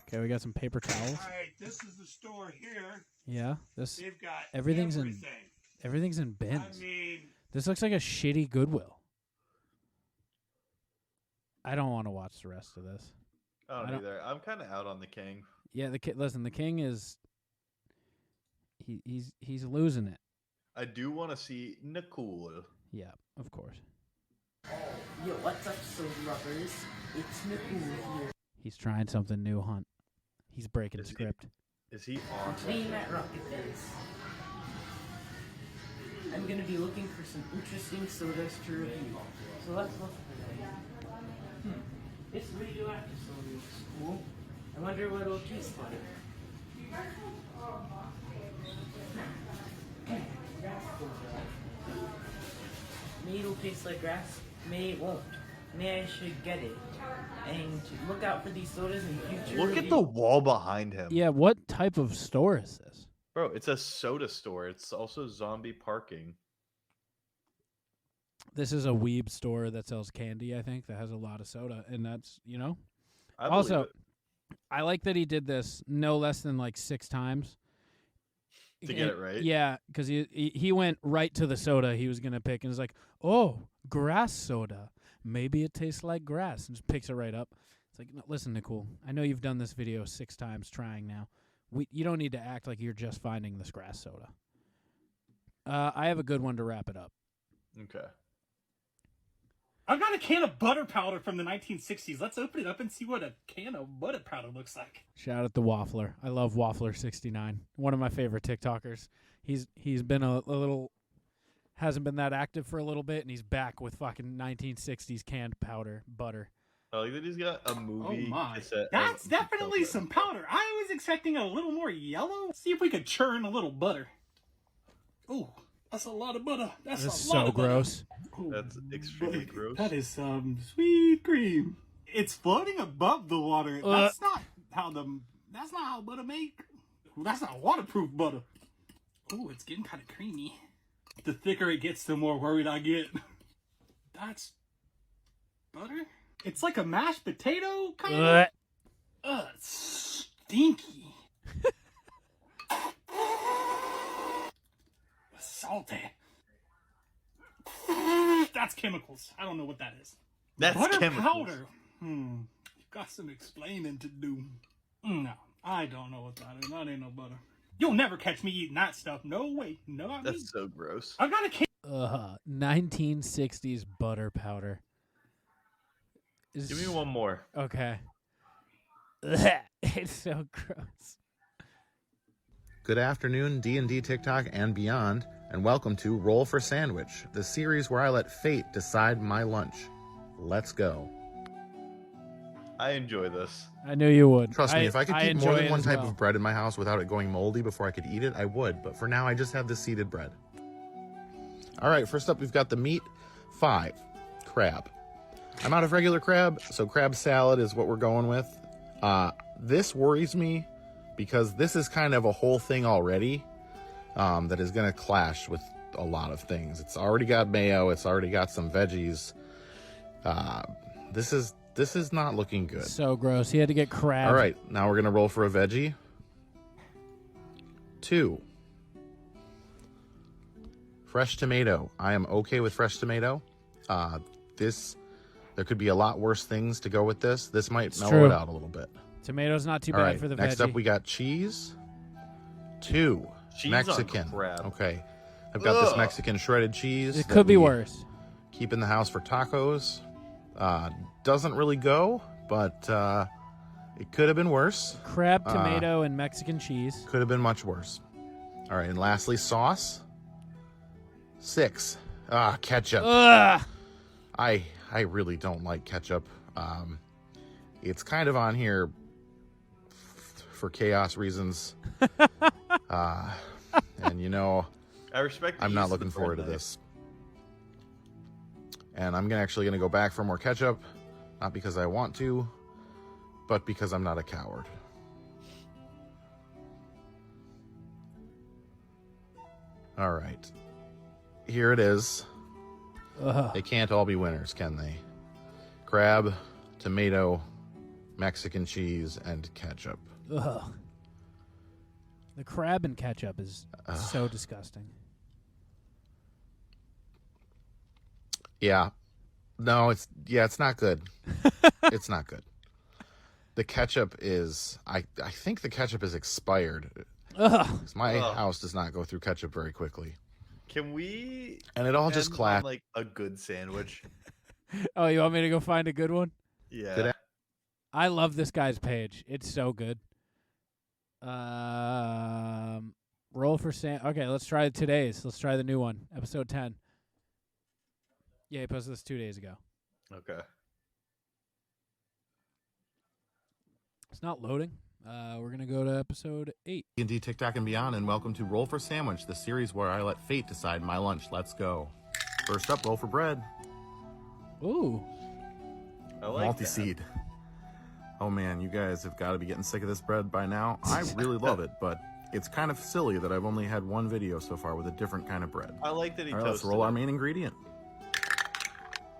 [SPEAKER 1] Okay, we got some paper towels.
[SPEAKER 17] All right, this is the store here.
[SPEAKER 1] Yeah, this.
[SPEAKER 17] They've got
[SPEAKER 1] everything's
[SPEAKER 17] everything.
[SPEAKER 1] in everything's in bins.
[SPEAKER 17] I mean,
[SPEAKER 1] This looks like a shitty Goodwill. I don't want to watch the rest of this.
[SPEAKER 2] I don't either. I'm kind of out on the King.
[SPEAKER 1] Yeah, listen, the King is he's losing it.
[SPEAKER 2] I do want to see Nicole.
[SPEAKER 1] Yeah, of course.
[SPEAKER 18] Yo, what's up, soul lovers? It's Nicole here.
[SPEAKER 1] He's trying something new, Hunt. He's breaking script.
[SPEAKER 2] Is he on?
[SPEAKER 18] Treignwreck Entertainment. I'm gonna be looking for some interesting sodas to review. So let's look for them. This radioactive soda looks cool. I wonder what it'll taste like. May it'll taste like grass, may it won't. May I should get it. and to look out for these sodas in future.
[SPEAKER 2] Look at the wall behind him.
[SPEAKER 1] Yeah, what type of store is this?
[SPEAKER 2] Bro, it's a soda store. It's also zombie parking.
[SPEAKER 1] This is a weeb store that sells candy, I think, that has a lot of soda, and that's,
[SPEAKER 2] I
[SPEAKER 1] also,
[SPEAKER 2] believe
[SPEAKER 1] I like that he did this no less than like 6 times.
[SPEAKER 2] To get it right?
[SPEAKER 1] Yeah, because he went right to the soda he was going to pick, and was like, oh, grass soda. Maybe it tastes like grass, and just picks it right up. It's like, no, listen, Nicole, I know you've done this video 6 times trying now. You don't need to act like you're just finding this grass soda. I have a good one to wrap it up.
[SPEAKER 2] Okay.
[SPEAKER 19] I've got a can of butter powder from the 1960s. Let's open it up and see what a can of butter powder looks like.
[SPEAKER 1] Shout out to Waffler. I love Waffler69. One of my favorite TikTokers. He's been a little, hasn't been that active for a little bit, and he's back with fucking 1960s canned powder butter.
[SPEAKER 2] I like that he's got a movie.
[SPEAKER 19] Oh my.
[SPEAKER 2] cassette
[SPEAKER 19] That's
[SPEAKER 2] of
[SPEAKER 19] definitely some powder. I was expecting a little more yellow. Let's see if we could churn a little butter. Ooh, that's a lot of butter. That's
[SPEAKER 1] This is
[SPEAKER 19] a lot
[SPEAKER 1] so
[SPEAKER 19] of butter.
[SPEAKER 1] gross.
[SPEAKER 19] Ooh,
[SPEAKER 2] That's extremely gross.
[SPEAKER 19] That is some sweet cream. It's floating above the water. That's not how butter make. That's not waterproof butter. Ooh, it's getting kind of creamy. The thicker it gets, the more worried I get. That's butter? It's like a mashed potato kind of. It's stinky. Salty. That's chemicals. I don't know what that is.
[SPEAKER 2] That's
[SPEAKER 19] butter
[SPEAKER 2] chemicals.
[SPEAKER 19] powder. You've got some explaining to do. No, I don't know what that is. That ain't no butter. You'll never catch me eating that stuff. No way. No, I mean,
[SPEAKER 2] That's so gross.
[SPEAKER 19] I got a can.
[SPEAKER 1] 1960s butter powder.
[SPEAKER 2] Give me one more.
[SPEAKER 1] Okay. It's so gross.
[SPEAKER 20] Good afternoon, D&D TikTok and beyond, and welcome to Roll for Sandwich, the series where I let fate decide my lunch. Let's go.
[SPEAKER 2] I enjoy this.
[SPEAKER 1] I knew you would.
[SPEAKER 20] Trust me, if I could keep
[SPEAKER 1] enjoy
[SPEAKER 20] more than
[SPEAKER 1] it
[SPEAKER 20] one
[SPEAKER 1] as
[SPEAKER 20] type
[SPEAKER 1] well.
[SPEAKER 20] of bread in my house without it going moldy before I could eat it, I would, but for now I just have the seeded bread. All right, first up we've got the meat. 5, crab. I'm out of regular crab, so crab salad is what we're going with. This worries me because this is kind of a whole thing already that is going to clash with a lot of things. It's already got mayo. It's already got some veggies. This is not looking good.
[SPEAKER 1] So gross. He had to get crab.
[SPEAKER 20] All right, now we're going to roll for a veggie. 2. Fresh tomato. I am okay with fresh tomato. There could be a lot worse things to go with this. This might mellow it out a little bit.
[SPEAKER 1] Tomato's not too
[SPEAKER 20] All
[SPEAKER 1] bad
[SPEAKER 20] right,
[SPEAKER 1] for the
[SPEAKER 20] next
[SPEAKER 1] veggie.
[SPEAKER 20] up we got cheese. 2.
[SPEAKER 2] Cheese
[SPEAKER 20] Mexican.
[SPEAKER 2] on crab.
[SPEAKER 20] Okay. I've got this Mexican shredded cheese.
[SPEAKER 1] It
[SPEAKER 20] that
[SPEAKER 1] could be
[SPEAKER 20] we
[SPEAKER 1] worse.
[SPEAKER 20] Keep in the house for tacos. Doesn't really go, but it could have been worse.
[SPEAKER 1] Crab, tomato, and Mexican cheese.
[SPEAKER 20] Could have been much worse. All right, and lastly, sauce. 6. Ketchup.
[SPEAKER 1] Ugh.
[SPEAKER 20] I really don't like ketchup. It's kind of on here for chaos reasons. And
[SPEAKER 2] I respect.
[SPEAKER 20] I'm not looking forward to this. And I'm actually going to go back for more ketchup, not because I want to, but because I'm not a coward. All right. Here it is. They can't all be winners, can they? Crab, tomato, Mexican cheese, and ketchup.
[SPEAKER 1] Ugh. The crab and ketchup is so disgusting.
[SPEAKER 20] Yeah. No, it's not good. It's not good. The ketchup is I think the ketchup is expired.
[SPEAKER 1] Ugh.
[SPEAKER 20] 'Cause my house does not go through ketchup very quickly.
[SPEAKER 2] Can we?
[SPEAKER 20] And it all just
[SPEAKER 2] end on,
[SPEAKER 20] clashed.
[SPEAKER 2] like a good sandwich.
[SPEAKER 1] Oh, you want me to go find a good one?
[SPEAKER 2] Yeah.
[SPEAKER 20] Good
[SPEAKER 1] I love this guy's page. It's so good. Roll for Okay, let's try today's. Let's try the new one, episode 10. Yeah, he posted this 2 days ago.
[SPEAKER 2] Okay.
[SPEAKER 1] It's not loading. We're gonna go to episode 8.
[SPEAKER 20] D&D TikTok and beyond, and welcome to Roll for Sandwich, the series where I let fate decide my lunch. Let's go. First up, roll for bread.
[SPEAKER 1] Ooh.
[SPEAKER 2] I like
[SPEAKER 20] multi-seed. Oh man, you guys have got to be getting sick of this bread by now. I really love it, but it's kind of silly that I've only had one video so far with a different kind of bread.
[SPEAKER 2] I like that he
[SPEAKER 20] All right, let's
[SPEAKER 2] toasted
[SPEAKER 20] roll our
[SPEAKER 2] it.
[SPEAKER 20] main ingredient.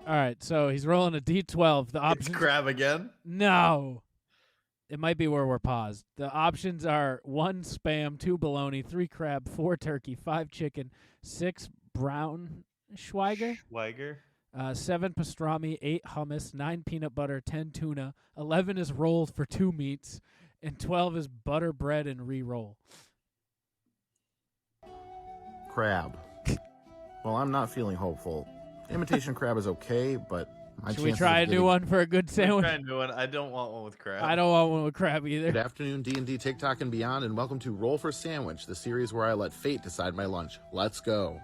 [SPEAKER 1] All right, so he's rolling a D12. The options.
[SPEAKER 2] It's crab again?
[SPEAKER 1] No. It might be where we're paused. The options are 1 Spam, 2 bologna, 3 crab, 4 turkey, 5 chicken, 6 brown Schweiger, 7 pastrami, 8 hummus, 9 peanut butter, 10 tuna, 11 is rolled for 2 meats, and 12 is butter bread and re-roll.
[SPEAKER 20] Crab. Well, I'm not feeling hopeful. Imitation crab is okay, but my
[SPEAKER 1] Should we
[SPEAKER 20] chances
[SPEAKER 1] try
[SPEAKER 20] of
[SPEAKER 1] a new
[SPEAKER 20] getting-
[SPEAKER 1] one for a good sandwich?
[SPEAKER 2] Try a new one. I don't want one with crab.
[SPEAKER 1] I don't want one with crab either.
[SPEAKER 20] Good afternoon, D&D, TikTok, and beyond, and welcome to Roll for Sandwich, the series where I let fate decide my lunch. Let's go.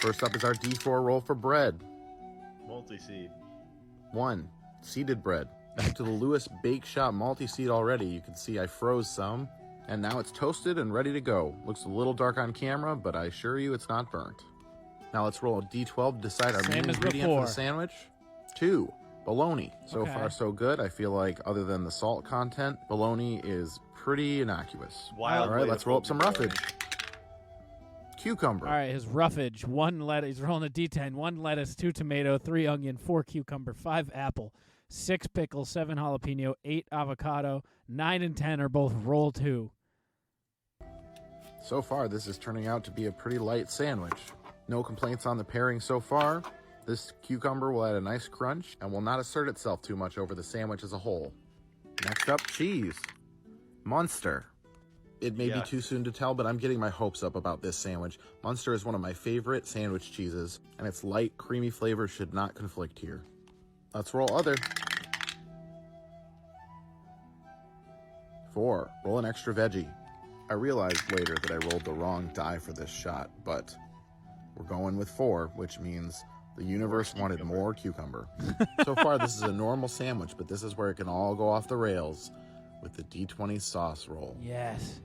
[SPEAKER 20] First up is our D4 roll for bread.
[SPEAKER 2] Multi-seed.
[SPEAKER 20] 1. Seeded bread. Back to the Lewis Bake Shop multi-seed already. You can see I froze some, and now it's toasted and ready to go. Looks a little dark on camera, but I assure you it's not burnt. Now let's roll a D12 to decide our
[SPEAKER 1] Same
[SPEAKER 20] main
[SPEAKER 1] as
[SPEAKER 20] ingredient for
[SPEAKER 1] before.
[SPEAKER 20] the sandwich. 2. Bologna. So
[SPEAKER 1] Okay.
[SPEAKER 20] far, so good. I feel like, other than the salt content, bologna is pretty innocuous.
[SPEAKER 2] Wild
[SPEAKER 20] All right,
[SPEAKER 2] way
[SPEAKER 20] let's
[SPEAKER 2] to
[SPEAKER 20] roll up
[SPEAKER 2] fold
[SPEAKER 20] some
[SPEAKER 2] your
[SPEAKER 20] roughage. Cucumber.
[SPEAKER 1] All right, his roughage, 1 lettuce. He's rolling a D10. 1 lettuce, 2 tomato, 3 onion, 4 cucumber, 5 apple, 6 pickle, 7 jalapeno, 8 avocado, 9 and 10 are both roll 2.
[SPEAKER 20] So far, this is turning out to be a pretty light sandwich. No complaints on the pairing so far. This cucumber will add a nice crunch and will not assert itself too much over the sandwich as a whole. Next up, cheese. Munster. It may be too soon to tell, but I'm getting my hopes up about this sandwich. Munster is one of my favorite sandwich cheeses, and its light, creamy flavor should not conflict here. Let's roll other. 4. Roll an extra veggie. I realized later that I rolled the wrong die for this shot, but we're going with 4, which means the universe wanted more cucumber. So far, this is a normal sandwich, but this is where it can all go off the rails with the D20 sauce roll.
[SPEAKER 1] Yes.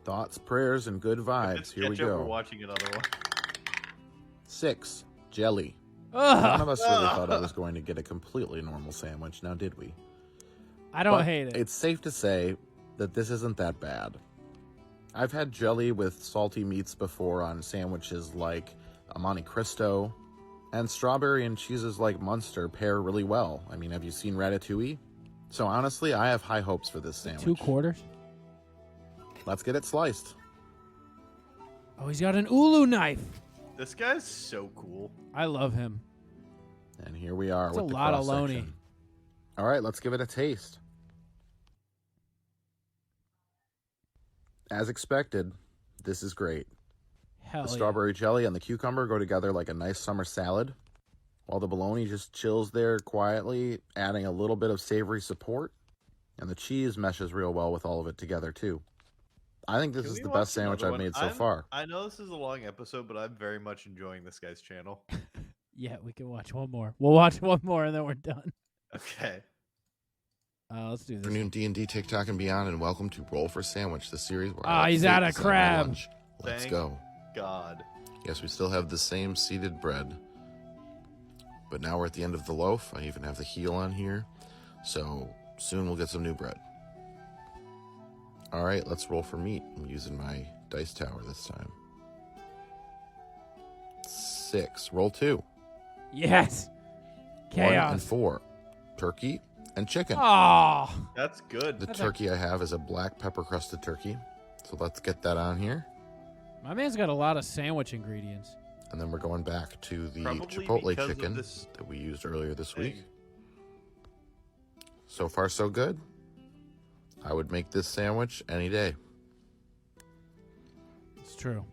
[SPEAKER 20] Thoughts, prayers, and good vibes. Here we
[SPEAKER 2] Ketchup,
[SPEAKER 20] go.
[SPEAKER 2] We're watching another one.
[SPEAKER 20] 6. Jelly.
[SPEAKER 1] Ugh.
[SPEAKER 20] None of us really thought I was going to get a completely normal sandwich, now did we?
[SPEAKER 1] I don't
[SPEAKER 20] But
[SPEAKER 1] hate it.
[SPEAKER 20] It's safe to say that this isn't that bad. I've had jelly with salty meats before on sandwiches like a Monte Cristo, and strawberry and cheeses like Munster pair really well. I mean, have you seen Ratatouille? So honestly, I have high hopes for this sandwich.
[SPEAKER 1] 2 quarters.
[SPEAKER 20] Let's get it sliced.
[SPEAKER 1] Oh, he's got an ulu knife.
[SPEAKER 2] This guy's so cool.
[SPEAKER 1] I love him.
[SPEAKER 20] And here we are
[SPEAKER 1] That's
[SPEAKER 20] with
[SPEAKER 1] a
[SPEAKER 20] the
[SPEAKER 1] lot of
[SPEAKER 20] cross-section.
[SPEAKER 1] Loney.
[SPEAKER 20] All right, let's give it a taste. As expected, this is great.
[SPEAKER 1] Hell
[SPEAKER 20] The
[SPEAKER 1] yeah.
[SPEAKER 20] strawberry jelly and the cucumber go together like a nice summer salad, while the bologna just chills there quietly, adding a little bit of savory support, and the cheese meshes real well with all of it together, too. I think this
[SPEAKER 2] Can
[SPEAKER 20] is
[SPEAKER 2] we
[SPEAKER 20] the
[SPEAKER 2] watch
[SPEAKER 20] best sandwich
[SPEAKER 2] another
[SPEAKER 20] I've
[SPEAKER 2] one?
[SPEAKER 20] made so far.
[SPEAKER 2] I know this is a long episode, but I'm very much enjoying this guy's channel.
[SPEAKER 1] Yeah, we can watch one more. We'll watch one more and then we're done.
[SPEAKER 2] Okay.
[SPEAKER 1] Let's do this.
[SPEAKER 20] Afternoon D&D, TikTok, and beyond, and welcome to Roll for Sandwich, the series where
[SPEAKER 1] Ah,
[SPEAKER 20] I let
[SPEAKER 1] he's
[SPEAKER 20] fate
[SPEAKER 1] out of
[SPEAKER 20] decide my
[SPEAKER 1] crab.
[SPEAKER 20] lunch. Let's
[SPEAKER 2] Thank
[SPEAKER 20] go.
[SPEAKER 2] God.
[SPEAKER 20] Yes, we still have the same seeded bread, but now we're at the end of the loaf. I even have the heel on here, so soon we'll get some new bread. All right, let's roll for meat. I'm using my dice tower this time. 6. Roll 2.
[SPEAKER 1] Yes.
[SPEAKER 20] 1
[SPEAKER 1] Chaos.
[SPEAKER 20] and 4. Turkey and chicken.
[SPEAKER 1] Oh.
[SPEAKER 2] That's good.
[SPEAKER 20] The turkey I have is a black pepper crusted turkey, so let's get that on here.
[SPEAKER 1] My man's got a lot of sandwich ingredients.
[SPEAKER 20] And then we're going back to the
[SPEAKER 2] Probably
[SPEAKER 20] Chipotle
[SPEAKER 2] because of
[SPEAKER 20] chicken
[SPEAKER 2] this
[SPEAKER 20] that we used earlier this
[SPEAKER 2] thing.
[SPEAKER 20] week. So far, so good. I would make this sandwich any day.
[SPEAKER 1] It's true.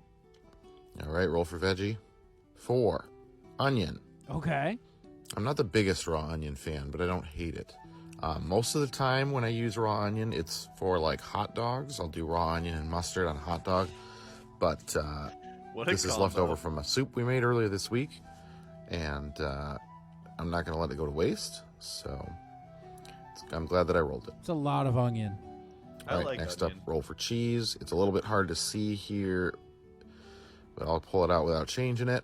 [SPEAKER 20] All right, roll for veggie. 4. Onion.
[SPEAKER 1] Okay.
[SPEAKER 20] I'm not the biggest raw onion fan, but I don't hate it. Most of the time when I use raw onion, it's for like hot dogs. I'll do raw onion and mustard on a hot dog. But this is left over from a soup we made earlier this week, and I'm not going to let it go to waste. So I'm glad that I rolled it.
[SPEAKER 1] It's a lot of onion.
[SPEAKER 20] All right,
[SPEAKER 2] like
[SPEAKER 20] next
[SPEAKER 2] onion.
[SPEAKER 20] up, roll for cheese. It's a little bit hard to see here, but I'll pull it out without changing it.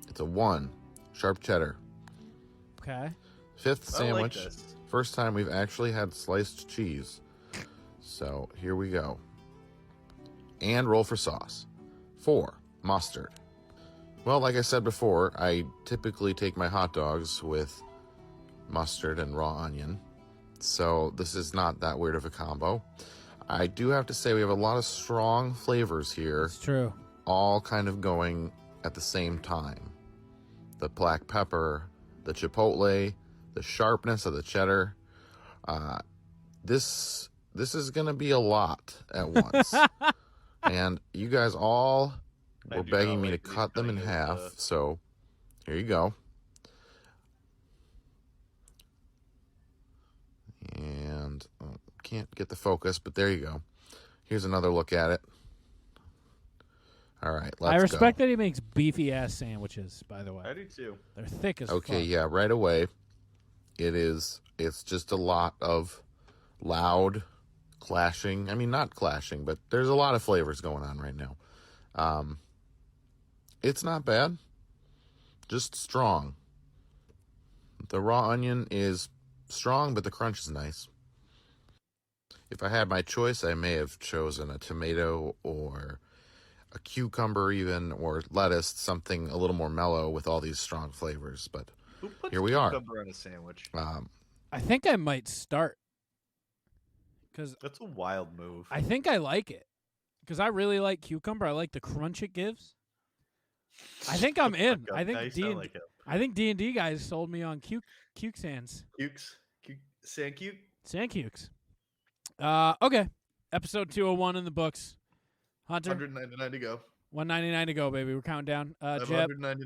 [SPEAKER 20] It's a 1. Sharp cheddar.
[SPEAKER 1] Okay.
[SPEAKER 20] Fifth
[SPEAKER 2] I like
[SPEAKER 20] sandwich.
[SPEAKER 2] this.
[SPEAKER 20] First time we've actually had sliced cheese. So here we go. And roll for sauce. 4, mustard. Well, like I said before, I typically take my hot dogs with mustard and raw onion. So this is not that weird of a combo. I do have to say we have a lot of strong flavors here.
[SPEAKER 1] It's true.
[SPEAKER 20] All kind of going at the same time. The black pepper, the chipotle, the sharpness of the cheddar. This is going to be a lot at once. And you guys all were begging me to cut them in half. So here you go. And can't get the focus, but there you go. Here's another look at it. All right, let's go.
[SPEAKER 1] I respect that he makes beefy ass sandwiches, by the way.
[SPEAKER 2] I do too.
[SPEAKER 1] They're thick as
[SPEAKER 20] Okay,
[SPEAKER 1] fuck.
[SPEAKER 20] yeah, right away. It's just a lot of loud clashing. I mean, not clashing, but there's a lot of flavors going on right now. It's not bad. Just strong. The raw onion is strong, but the crunch is nice. If I had my choice, I may have chosen a tomato or a cucumber even, or lettuce, something a little more mellow with all these strong flavors. But
[SPEAKER 2] Who puts
[SPEAKER 20] here we are.
[SPEAKER 2] cucumber on a sandwich?
[SPEAKER 1] I think I might start. Cause
[SPEAKER 2] That's a wild move.
[SPEAKER 1] I think I like it. Because I really like cucumber. I like the crunch it gives. I think I'm in. I think I think D&D guys sold me on cuke sands.
[SPEAKER 2] Sand cuke?
[SPEAKER 1] Sand cukes. Okay. Episode 201 in the books. Hunter.
[SPEAKER 2] 199 to go.
[SPEAKER 1] 199 to go, baby. We're counting down.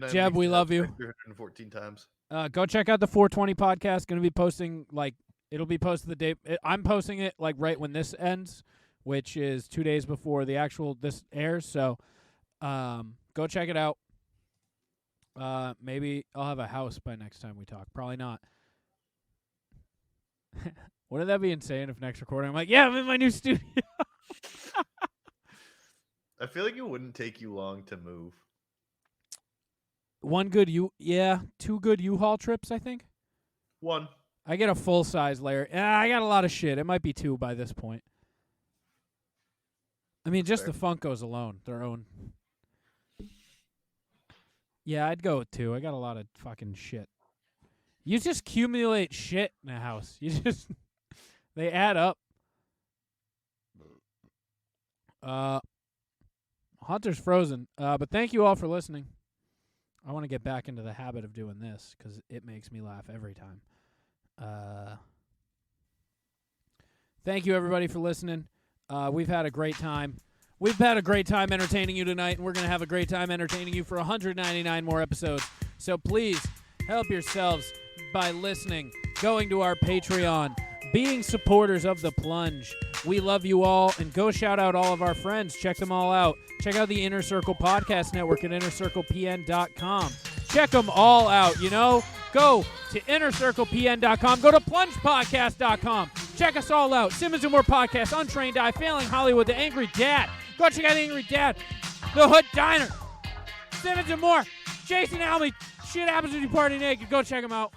[SPEAKER 2] Jeb,
[SPEAKER 1] we love you.
[SPEAKER 2] 314 times.
[SPEAKER 1] Go check out the 420 podcast. Going to be posting, it'll be posted the day. I'm posting it, right when this ends, which is 2 days before this airs. So go check it out. Maybe I'll have a house by next time we talk. Probably not. Wouldn't that be insane if next recording I'm like, yeah, I'm in my new studio?
[SPEAKER 2] I feel like it wouldn't take you long to move.
[SPEAKER 1] Two good U-Haul trips, I think.
[SPEAKER 2] One.
[SPEAKER 1] I get a full-size layer. I got a lot of shit. It might be 2 by this point. I mean, just the Funkos alone, their own. Yeah, I'd go with 2. I got a lot of fucking shit. You just accumulate shit in a house. They add up. Hunter's frozen. But thank you all for listening. I want to get back into the habit of doing this because it makes me laugh every time. Thank you, everybody, for listening. We've had a great time. We've had a great time entertaining you tonight, and we're going to have a great time entertaining you for 199 more episodes. So please help yourselves by listening, going to our Patreon, being supporters of The Plunge. We love you all, and go shout out all of our friends. Check them all out. Check out the Inner Circle Podcast Network at InnerCirclePN.com. Check them all out, Go to InnerCirclePN.com. Go to PlungePodcast.com. Check us all out. Simmons and More Podcast, Untrained Eye, Failing Hollywood, The Angry Dad. Go check out The Angry Dad, The Hood Diner, Simmons and More, Jason Almy, Shit Happens When You Party Naked. Go check them out.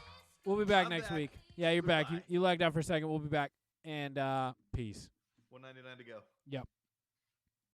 [SPEAKER 1] We'll be back next week. Yeah, you're back. You lagged out for a second. We'll be back. And peace.
[SPEAKER 2] 199 to go.
[SPEAKER 1] Yep.